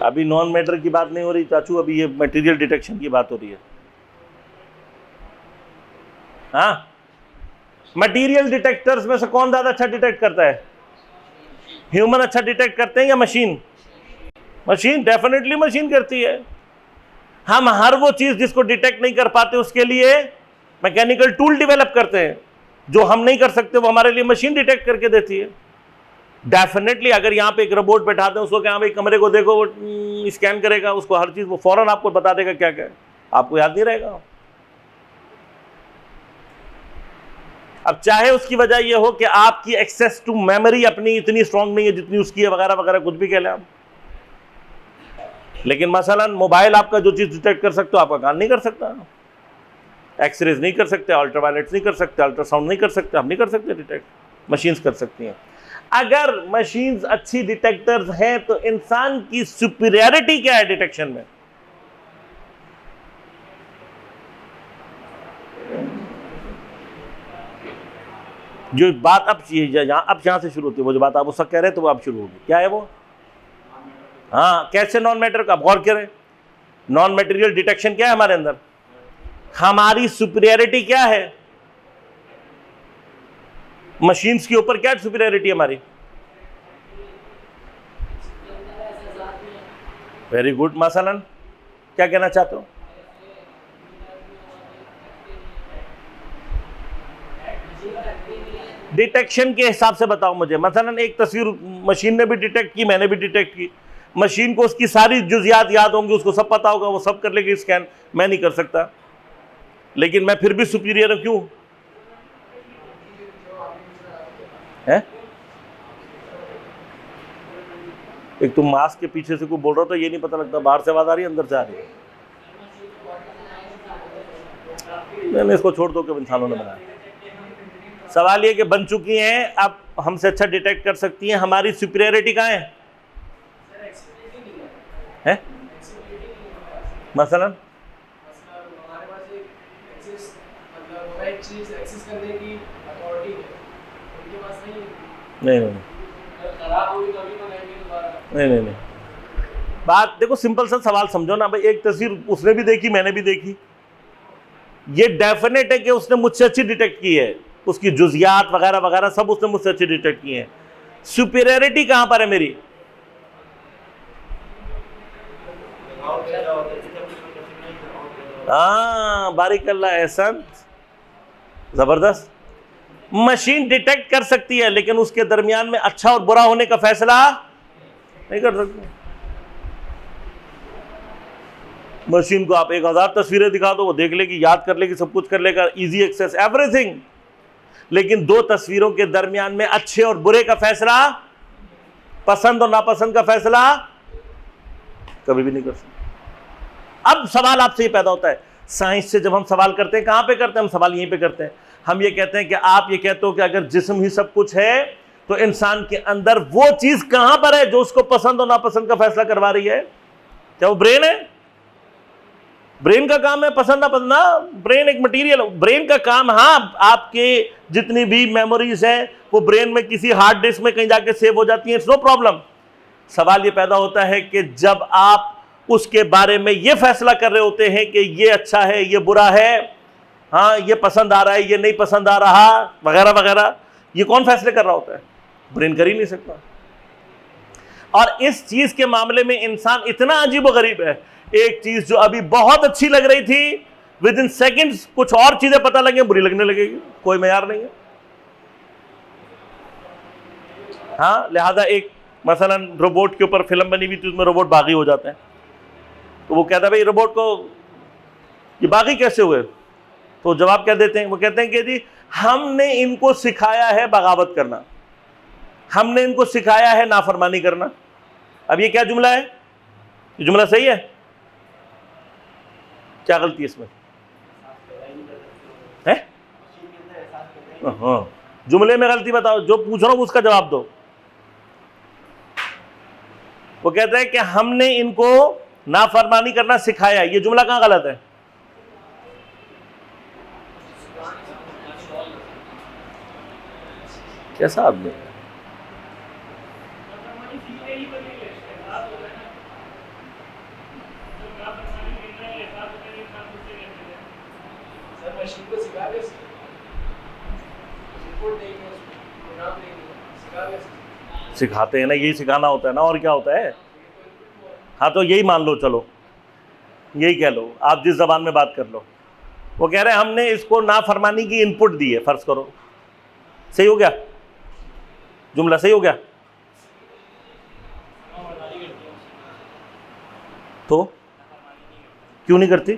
ابھی نان میٹر کی بات نہیں ہو رہی چاچو، ابھی یہ میٹیریل ڈیٹیکشن کی بات ہو رہی ہے. ہاں مٹیریل ڈیٹیکٹرز میں سے کون زیادہ اچھا ڈیٹیکٹ کرتا ہے؟ ہیومن اچھا ڈیٹیکٹ کرتے ہیں یا مشین؟ مشین، ڈیفینیٹلی مشین کرتی ہے. ہم ہر وہ چیز جس کو ڈیٹیکٹ نہیں کر پاتے اس کے لیے میکینیکل ٹول ڈیولپ کرتے ہیں. جو ہم نہیں کر سکتے وہ ہمارے لیے مشین ڈیٹیکٹ کر کے دیتی ہے. ڈیفینیٹلی اگر یہاں پہ ایک روبوٹ بیٹھا دیں اس کو کہ ہاں بھائی کمرے کو دیکھو، وہ اسکین کرے گا، اس کو ہر چیز وہ فوراً آپ کو بتا دے گا کیا کیا ہے، آپ کو یاد نہیں رہے گا. اب چاہے اس کی وجہ یہ ہو کہ آپ کی ایکسیس ٹو میموری اپنی اتنی اسٹرانگ نہیں ہے جتنی اس کی ہے، وغیرہ وغیرہ کچھ بھی کہہ لیں آپ. لیکن مثلا موبائل آپ کا جو چیز ڈیٹیکٹ کر سکتے ہو آپ کا کان نہیں کر سکتا. ایکس ریز نہیں کر سکتے، الٹرا وائلٹس نہیں کر سکتے، الٹرا ساؤنڈ نہیں کر سکتے، ہم نہیں کر سکتے ڈیٹیکٹ، مشینز کر سکتی ہیں. اگر مشینز اچھی ڈیٹیکٹرز ہیں تو انسان کی سپیریورٹی کیا ہے ڈیٹیکشن میں؟ جو بات اب یہاں سے شروع ہوتی ہے، وہ جو بات آپ اس وقت کہہ رہے ہیں تو وہ اب شروع ہوگی. کیا ہے وہ؟ ہاں کیسے نان میٹر کا؟ غور کریں. نان میٹیریل ڈیٹیکشن کیا ہے ہمارے اندر؟ ہماری سپیریورٹی کیا ہے مشینز کے اوپر؟ کیا سپیریورٹی ہماری؟ Very good. مثلا کیا کہنا چاہتے ہو؟ ڈیٹیکشن کے حساب سے بتاؤ مجھے. مثلا ایک تصویر مشین نے بھی ڈیٹیکٹ کی، میں نے بھی ڈیٹیکٹ کی. مشین کو اس کی ساری جزیات یاد ہوں گی، اس کو سب پتا ہوگا، وہ سب کر لے گی اسکین. میں نہیں کر سکتا، لیکن میں پھر بھی سپیریئر ہوں. کیوں؟ ایک تم ماسک کے پیچھے سے کوئی بول رہا تو یہ نہیں پتہ لگتا باہر سے آواز آ رہی ہے اندر سے آ رہی ہے. میں نے اس کو چھوڑ دو کہ انسانوں نے بنایا. سوال یہ کہ بن چکی ہیں، اب ہم سے اچھا ڈیٹیکٹ کر سکتی ہیں. ہماری سپیریورٹی کہاں ہے؟ مثلا نہیں بات دیکھو، سمپل سا سوال سمجھو نا بھائی. ایک تصویر اس نے بھی دیکھی، میں نے بھی دیکھی. یہ ڈیفینیٹ ہے کہ اس نے مجھ سے اچھی ڈیٹیکٹ کی ہے، اس کی جزیات وغیرہ وغیرہ سب اس نے مجھ سے اچھی ڈیٹیکٹ کی ہیں. سپیریورٹی کہاں پر ہے میری؟ ہاں باریک اللہ، احسن، زبردست. مشین ڈیٹیکٹ کر سکتی ہے لیکن اس کے درمیان میں اچھا اور برا ہونے کا فیصلہ نہیں کر سکتی. مشین کو آپ 1000 تصویریں دکھا دو، وہ دیکھ لے گی، یاد کر لے گی، سب کچھ کر لے گا، ایزی ایکسیس، ایوری تھنگ. لیکن دو تصویروں کے درمیان میں اچھے اور برے کا فیصلہ، پسند اور ناپسند کا فیصلہ کبھی بھی نہیں کر سکتے. اب سوال آپ سے یہ پیدا ہوتا ہے، سائنس سے جب ہم سوال کرتے ہیں کہاں پہ کرتے ہیں؟ ہم سوال یہیں پہ کرتے ہیں. ہم یہ کہتے ہیں کہ آپ یہ کہتے ہو کہ اگر جسم ہی سب کچھ ہے تو انسان کے اندر وہ چیز کہاں پر ہے جو اس کو پسند اور ناپسند کا فیصلہ کروا رہی ہے؟ کیا وہ برین ہے؟ برین کا کام ہے پسند ناپسند. برین ایک مٹیریل، برین کا کام، ہاں آپ کے جتنی بھی میموریز ہیں وہ برین میں کسی ہارڈ ڈسک میں کہیں جا کے سیو ہو جاتی ہیں، اٹس نو پرابلم. سوال یہ پیدا ہوتا ہے کہ جب آپ اس کے بارے میں یہ فیصلہ کر رہے ہوتے ہیں کہ یہ اچھا ہے، یہ برا ہے، ہاں یہ پسند آ رہا ہے، یہ نہیں پسند آ رہا، وغیرہ وغیرہ، یہ کون فیصلے کر رہا ہوتا ہے؟ برین کر ہی نہیں سکتا. اور اس چیز کے معاملے میں انسان اتنا عجیب و غریب ہے، ایک چیز جو ابھی بہت اچھی لگ رہی تھی ود ان سیکنڈز کچھ اور چیزیں پتہ لگیں بری لگنے لگے گی. کوئی معیار نہیں ہے. ہاں لہذا ایک مثلا روبوٹ کے اوپر فلم بنی ہوئی تھی، اس میں روبوٹ باغی ہو جاتے ہیں، تو وہ کہتا ہے بھائی روبوٹ کو یہ باغی کیسے ہوئے؟ تو جواب کیا دیتے ہیں؟ وہ کہتے ہیں کہ جی ہم نے ان کو سکھایا ہے بغاوت کرنا، ہم نے ان کو سکھایا ہے نافرمانی کرنا. اب یہ کیا جملہ ہے؟ یہ جملہ صحیح ہے؟ کیا غلطی ہے اس میں؟ ہاں جملے میں غلطی بتاؤ، جو پوچھ رہا ہوں اس کا جواب دو. وہ کہتا ہے کہ ہم نے ان کو نافرمانی کرنا سکھایا. یہ جملہ کہاں غلط ہے؟ کیسا آدمی ہے؟ سکھاتے ہیں نا، یہی سکھانا ہوتا ہے نا، اور کیا ہوتا ہے؟ ہاں تو یہی مان لو، چلو یہی کہہ لو، آپ جس زبان میں بات کر لو. وہ کہہ رہے ہیں ہم نے اس کو نافرمانی کی ان پٹ دی ہے، فرض کرو. صحیح ہو گیا جملہ؟ صحیح ہو گیا؟ تو کیوں نہیں کرتی؟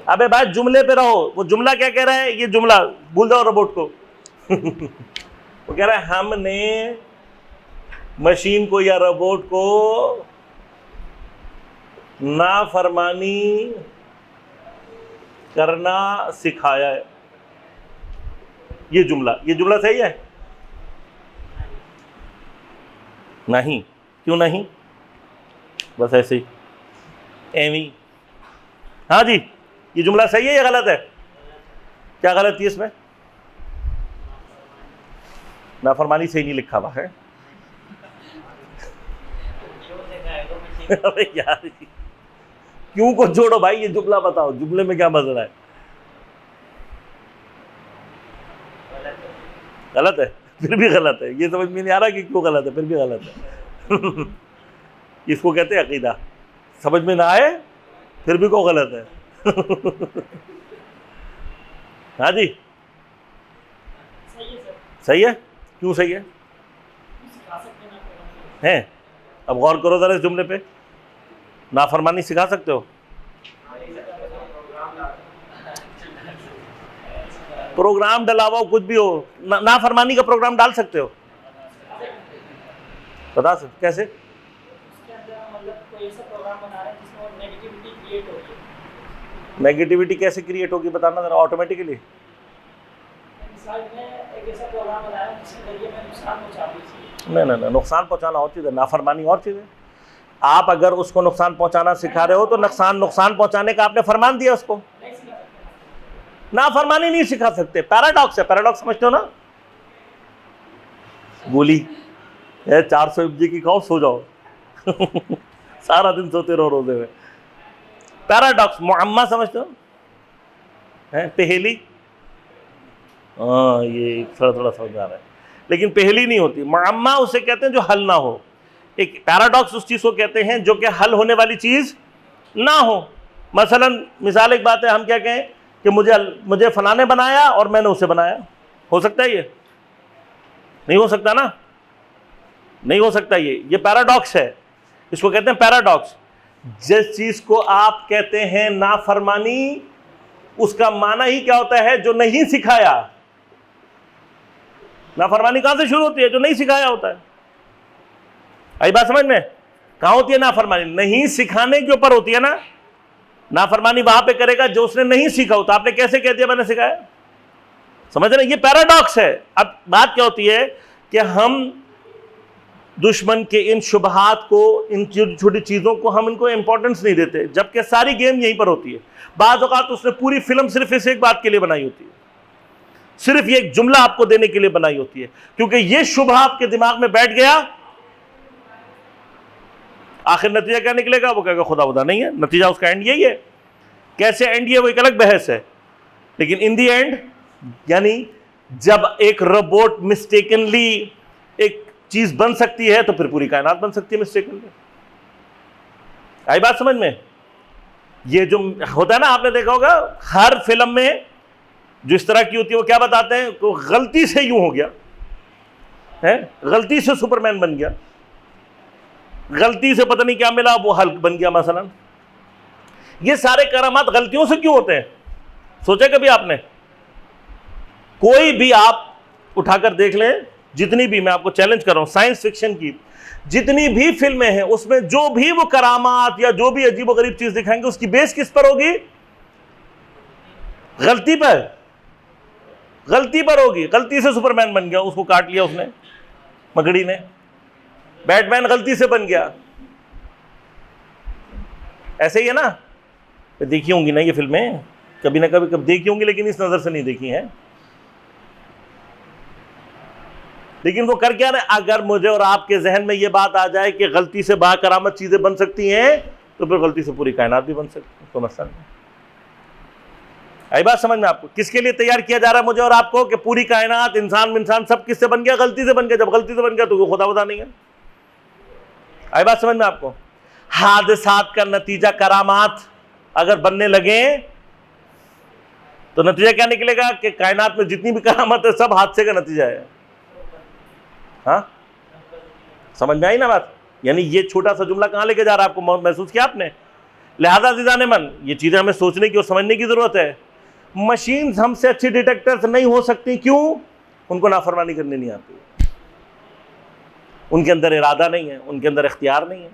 ابے بھائی جملے پہ رہو. وہ جملہ کیا کہہ رہا ہے؟ یہ جملہ بھول جاؤ روبوٹ کو. وہ کہہ رہا ہے ہم نے مشین کو یا روبوٹ کو نافرمانی کرنا سکھایا ہے. یہ جملہ صحیح ہے؟ نہیں. کیوں نہیں؟ بس ایسے ہی ایویں. ہاں جی، یہ جملہ صحیح ہے یا غلط ہے؟ کیا غلط ہے اس میں؟ نافرمانی صحیح نہیں لکھا ہوا ہے. ارے یار کیوں کو جوڑو بھائی، یہ جملہ بتاؤ، جملے میں کیا مسئلہ ہے؟ غلط ہے؟ پھر بھی غلط ہے. یہ سمجھ میں نہیں آ رہا کہ کیوں غلط ہے، پھر بھی غلط ہے. اس کو کہتے ہیں عقیدہ. سمجھ میں نہ آئے پھر بھی کو غلط ہے. ہاں جی صحیح ہے. کیوں صحیح ہے؟ اب غور کرو ذرا اس جملے پہ. نافرمانی سکھا سکتے ہو؟ پروگرام ڈلا ہوا کچھ بھی ہو، نافرمانی کا پروگرام ڈال سکتے ہو؟ بتا سکتے کیسے؟ نیگیٹیوٹی کیسے کریٹ ہوگی بتانا ذرا. آٹومیٹکلی نہیں، نقصان پہنچانا اور چیز ہے، نافرمانی اور چیز ہے. آپ اگر اس کو نقصان پہنچانا سکھا رہے ہو تو نقصان پہنچانے کا آپ نے فرمان دیا اس کو. نافرمانی نہیں سکھا سکتے. پیراڈاکس ہے. پیراڈاکس سمجھتے ہو نا؟ گولی 400 MG کی کھاؤ سو جاؤ. سارا دن سوتے رہو روزے میں. پیراڈاکس. معمہ سمجھتے ہو؟ پہیلی. ہاں یہ تھوڑا سمجھ آ رہا ہے، لیکن پہیلی نہیں ہوتی. معمہ اسے کہتے ہیں جو حل نہ ہو. ایک پیراڈاکس اس چیز کو کہتے ہیں جو کہ حل ہونے والی چیز نہ ہو. مثلا مثال ایک بات ہے، ہم کیا کہیں کہ مجھے فلاں نے بنایا اور میں نے اسے بنایا. ہو سکتا ہے یہ؟ نہیں ہو سکتا نا. نہیں ہو سکتا. یہ پیراڈاکس ہے. اس کو کہتے ہیں پیراڈاکس. جس چیز کو آپ کہتے ہیں نافرمانی، اس کا معنی ہی کیا ہوتا ہے؟ جو نہیں سکھایا. نافرمانی کہاں سے شروع ہوتی ہے؟ جو نہیں سکھایا ہوتا ہے. آئی بات سمجھ میں؟ کہاں ہوتی ہے نافرمانی؟ نہیں سکھانے کے اوپر ہوتی ہے نا. نافرمانی وہاں پہ کرے گا جو اس نے نہیں سیکھا ہوتا. آپ نے کیسے کہہ دیا میں نے سکھایا؟ سمجھ رہے ہیں؟ یہ پیراڈاکس ہے. اب بات کیا ہوتی ہے کہ ہم دشمن کے ان شبہات کو، ان چھوٹی چھوٹی چیزوں کو ہم ان کو امپورٹنس نہیں دیتے، جبکہ ساری گیم یہیں پر ہوتی ہے. بعض اوقات اس نے پوری فلم صرف اس ایک بات کے لیے بنائی ہوتی ہے، صرف یہ ایک جملہ آپ کو دینے کے لیے بنائی ہوتی ہے. کیونکہ یہ شبہ آپ کے دماغ میں بیٹھ گیا، آخر نتیجہ کیا نکلے گا؟ وہ کہے گا خدا نہیں ہے. نتیجہ اس کا اینڈ یہی ہے. کیسے اینڈ یہ وہ ایک الگ بحث ہے، لیکن ان دی اینڈ یعنی جب ایک روبوٹ مسٹیکنلی ایک چیز بن سکتی ہے تو پھر پوری کائنات بن سکتی ہے مسٹیکنلی. آئی بات سمجھ میں؟ یہ جو ہوتا ہے نا، آپ نے دیکھا ہوگا ہر فلم میں جو اس طرح کی ہوتی ہے وہ کیا بتاتے ہیں کہ غلطی سے یوں ہو گیا ہے، غلطی سے سپرمین بن گیا، غلطی سے پتہ نہیں کیا ملا وہ ہلک بن گیا مثلا. یہ سارے کرامات غلطیوں سے کیوں ہوتے ہیں؟ سوچے کبھی آپ نے؟ کوئی بھی آپ اٹھا کر دیکھ لیں، جتنی بھی، میں آپ کو چیلنج کر رہا ہوں، سائنس فکشن کی جتنی بھی فلمیں ہیں اس میں جو بھی وہ کرامات یا جو بھی عجیب و غریب چیز دکھائیں گے اس کی بیس کس پر ہوگی؟ غلطی پر. غلطی پر ہوگی. غلطی سے سپرمین بن گیا، اس کو کاٹ لیا اس نے مکڑی نے. بیٹ مین غلطی سے بن گیا. ایسے ہی ہے نا. دیکھی ہوں گی نا یہ فلمیں کبھی نہ کبھی دیکھی ہوں گی، لیکن اس نظر سے نہیں دیکھی ہیں. لیکن وہ کر کیا رہے؟ اگر مجھے اور آپ کے ذہن میں یہ بات آ جائے کہ غلطی سے با کرامت چیزیں بن سکتی ہیں تو پھر غلطی سے پوری کائنات بھی بن سکتی ہے، کوئی مسئلہ نہیں۔ آئی بات سمجھ میں آپ کو؟ کس کے لیے تیار کیا جا رہا ہے مجھے اور آپ کو؟ کہ پوری کائنات، انسان سب کس سے بن گیا؟ غلطی سے بن گیا۔ جب غلطی سے بن گیا تو وہ خدا نہیں ہے۔ آئی بات سمجھ میں آپ کو؟ حادثات کا نتیجہ کرامات اگر بننے لگیں تو نتیجہ کیا نکلے گا؟ کہ کائنات میں جتنی بھی کرامت ہے سب حادثے کا نتیجہ ہے۔ ہاں سمجھ میں آئی نا بات؟ یعنی یہ چھوٹا سا جملہ کہاں لے کے جا رہا ہے آپ کو؟ محسوس کیا آپ نے؟ لہذا عزیزان من، یہ چیزیں ہمیں سوچنے کی اور سمجھنے کی ضرورت ہے۔ مشینز ہم سے اچھی ڈیٹیکٹرز نہیں ہو سکتی، کیوں؟ ان کو نافرمانی کرنی نہیں آتی، ان کے اندر ارادہ نہیں ہے، ان کے اندر اختیار نہیں ہے۔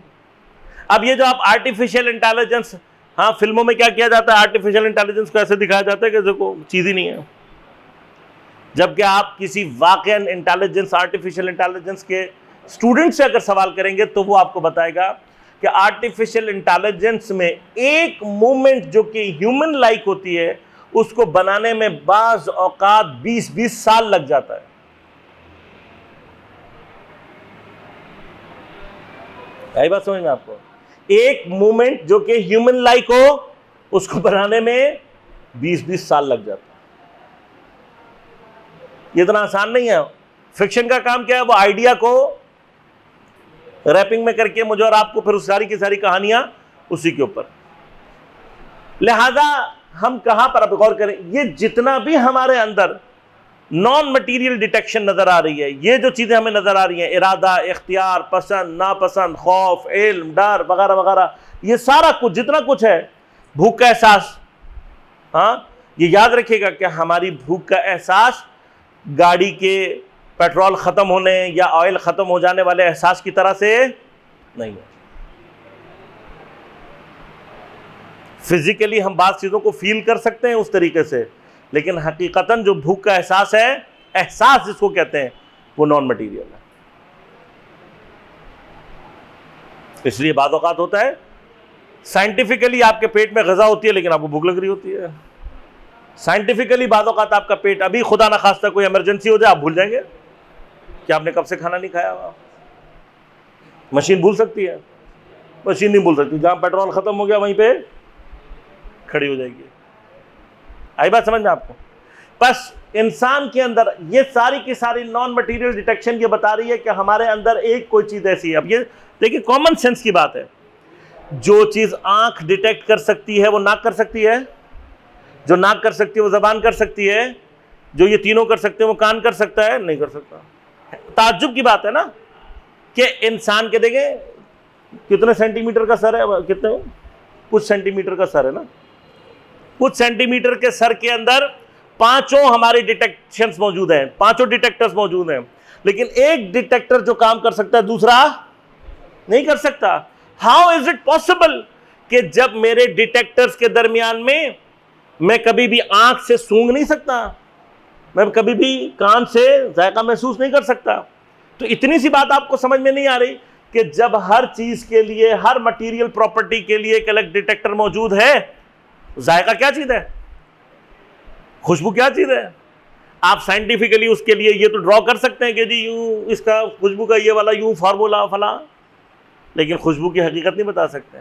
اب یہ جو آپ آرٹیفیشل انٹیلیجنس، ہاں فلموں میں کیا کیا جاتا ہے؟ آرٹیفیشل انٹیلیجنس کو ایسے دکھایا جاتا ہے کہ دیکھو چیز ہی نہیں ہے، جبکہ آپ کسی واقعاً انٹیلیجنس، آرٹیفیشل انٹیلیجنس کے اسٹوڈنٹ سے اگر سوال کریں گے تو وہ آپ کو بتائے گا کہ آرٹیفیشل انٹیلیجنس میں ایک مومنٹ جو کہ ہیومن لائک ہوتی ہے اس کو بنانے میں بعض اوقات 20 سال لگ جاتا ہے۔ یہی بات سمجھ میں آپ کو؟ ایک مومنٹ جو کہ ہیومن لائک ہو اس کو بنانے میں 20 سال لگ جاتا ہے۔ یہ اتنا آسان نہیں ہے۔ فکشن کا کام کیا ہے؟ وہ آئیڈیا کو ریپنگ میں کر کے مجھے اور آپ کو پھر اس ساری کی ساری کہانیاں اسی کے اوپر۔ لہذا ہم کہاں پر اب غور کریں، یہ جتنا بھی ہمارے اندر نان مٹیریل ڈیٹیکشن نظر آ رہی ہے، یہ جو چیزیں ہمیں نظر آ رہی ہیں، ارادہ، اختیار، پسند، ناپسند، خوف، علم، ڈر وغیرہ وغیرہ، یہ سارا کچھ جتنا کچھ ہے، بھوک کا احساس، ہاں یہ یاد رکھیے گا کہ ہماری بھوک کا احساس گاڑی کے پیٹرول ختم ہونے یا آئل ختم ہو جانے والے احساس کی طرح سے نہیں ہے۔ فزیکلی ہم بعض چیزوں کو فیل کر سکتے ہیں اس طریقے سے، لیکن حقیقتاً جو بھوک کا احساس ہے، احساس جس کو کہتے ہیں، وہ نان مٹیریل ہے۔ اس لیے بعض اوقات ہوتا ہے سائنٹیفکلی آپ کے پیٹ میں غذا ہوتی ہے لیکن آپ کو بھوک لگ رہی ہوتی ہے۔ سائنٹیفکلی بعض اوقات آپ کا پیٹ، ابھی خدا نہ خواستہ کوئی ایمرجنسی ہو جائے، آپ بھول جائیں گے کہ آپ نے کب سے کھانا نہیں کھایا ہوا۔ مشین بھول سکتی ہے؟ مشین نہیں بھول سکتی، جہاں پیٹرول ختم ہو گیا وہیں پہ کھڑی ہو جائے گی۔ آئی بات سمجھ میں آپ کو؟ بس انسان کے اندر یہ ساری کی ساری نان مٹیریل ڈیٹیکشن یہ بتا رہی ہے کہ ہمارے اندر ایک کوئی چیز ایسی ہے۔ اب یہ دیکھیے کامن سینس کی بات ہے، جو چیز آنکھ ڈیٹیکٹ کر سکتی ہے وہ ناک کر سکتی ہے، جو ناک کر سکتی ہے وہ زبان کر سکتی ہے، جو یہ تینوں کر سکتے ہیں وہ کان کر سکتا ہے؟ نہیں کر سکتا۔ تعجب کی بات ہے نا کہ انسان کے دیکھیں کتنے سینٹی میٹر کا سر ہے، کتنے کچھ سینٹی میٹر کا سر ہے نا، کچھ سینٹی میٹر کے سر کے اندر پانچوں ہمارے ڈیٹیکشنز موجود ہیں، پانچوں ڈیٹیکٹرز موجود ہیں، لیکن ایک ڈیٹیکٹر جو کام کر سکتا ہے دوسرا نہیں کر سکتا۔ ہاؤ از اٹ پاسبل کہ جب میرے ڈیٹیکٹرز کے درمیان میں کبھی بھی آنکھ سے سونگ نہیں سکتا، میں کبھی بھی کان سے ذائقہ محسوس نہیں کر سکتا؟ تو اتنی سی بات آپ کو سمجھ میں نہیں آ رہی کہ جب ہر چیز کے لیے، ہر مٹیریل پراپرٹی کے لیے ایک الگ ڈیٹیکٹر موجود ہے، ذائقہ کیا چیز ہے؟ خوشبو کیا چیز ہے؟ آپ سائنٹیفکلی اس کے لیے یہ تو ڈرا کر سکتے ہیں کہ جی یوں اس کا خوشبو کا یہ والا یوں فارمولا فلاں، لیکن خوشبو کی حقیقت نہیں بتا سکتے۔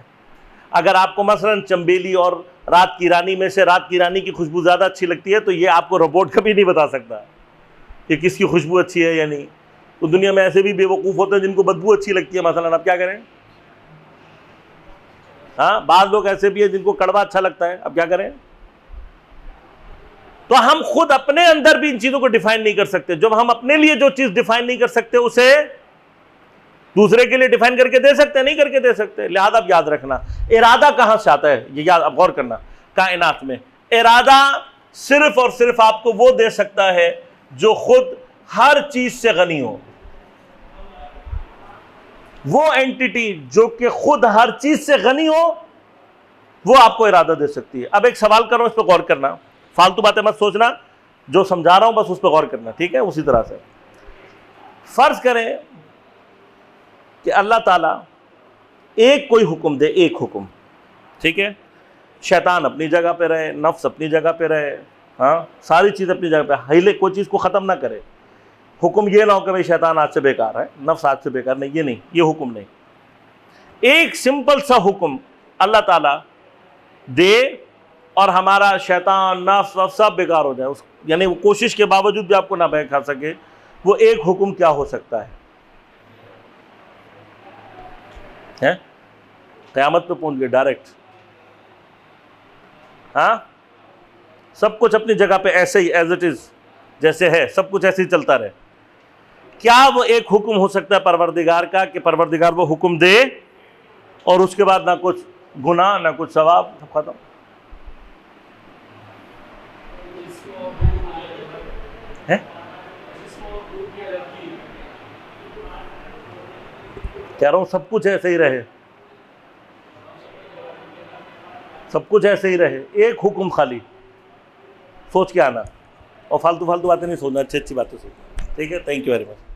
اگر آپ کو مثلا چمبیلی اور رات کی رانی میں سے رات کی رانی کی خوشبو زیادہ اچھی لگتی ہے تو یہ آپ کو روبوٹ کبھی نہیں بتا سکتا کہ کس کی خوشبو اچھی ہے یا نہیں۔ تو دنیا میں ایسے بھی بے وقوف ہوتے ہیں جن کو بدبو اچھی لگتی ہے، مثلا اب کیا کریں؟ ہاں بعض لوگ ایسے بھی ہیں جن کو کڑوا اچھا لگتا ہے، اب کیا کریں؟ تو ہم خود اپنے اندر بھی ان چیزوں کو ڈیفائن نہیں کر سکتے۔ جب ہم اپنے لیے جو چیز ڈیفائن نہیں کر سکتے اسے دوسرے کے لیے ڈیفائن کر کے دے سکتے ہیں؟ نہیں کر کے دے سکتے۔ لہذا اب یاد رکھنا، ارادہ کہاں سے آتا ہے یہ یاد اب غور کرنا۔ کائنات میں ارادہ صرف اور صرف آپ کو وہ دے سکتا ہے جو خود ہر چیز سے غنی ہو، وہ اینٹیٹی جو کہ خود ہر چیز سے غنی ہو وہ آپ کو ارادہ دے سکتی ہے۔ اب ایک سوال کرو، اس پہ غور کرنا، فالتو باتیں مت سوچنا، جو سمجھا رہا ہوں بس اس پہ غور کرنا، ٹھیک ہے؟ اسی طرح سے فرض کریں کہ اللہ تعالیٰ ایک کوئی حکم دے، ایک حکم، ٹھیک ہے؟ شیطان اپنی جگہ پہ رہے، نفس اپنی جگہ پہ رہے، ہاں ساری چیز اپنی جگہ پہ، ہیلے کوئی چیز کو ختم نہ کرے، حکم یہ نہ ہو کہ بھائی شیطان آج سے بیکار ہے، نفس آج سے بیکار، نہیں، یہ نہیں، یہ حکم نہیں. ایک سمپل سا حکم اللہ تعالیٰ دے اور ہمارا شیطان نفس وفس سب بیکار ہو جائے، یعنی وہ کوشش کے باوجود بھی آپ کو نہ بہکا سکے، وہ ایک حکم کیا ہو سکتا ہے؟ قیامت پہ پہنچ گئے ڈائریکٹ. ہاں، سب کچھ اپنی جگہ پہ ایسے ہی ایز اٹ از جیسے ہے، سب کچھ ایسے ہی چلتا رہے. کیا وہ ایک حکم ہو سکتا ہے پروردگار کا کہ پروردگار وہ حکم دے اور اس کے بعد نہ کچھ گناہ نہ کچھ ثواب، سب ختم؟ ہے؟ کہہ رہا ہوں سب کچھ ایسے ہی رہے، سب کچھ ایسے ہی رہے، ایک حکم خالی سوچ کے آنا، اور فالتو باتیں نہیں سوچنا، اچھی باتیں سوچنا. ٹھیک ہے، تھینک یو ویری مچ.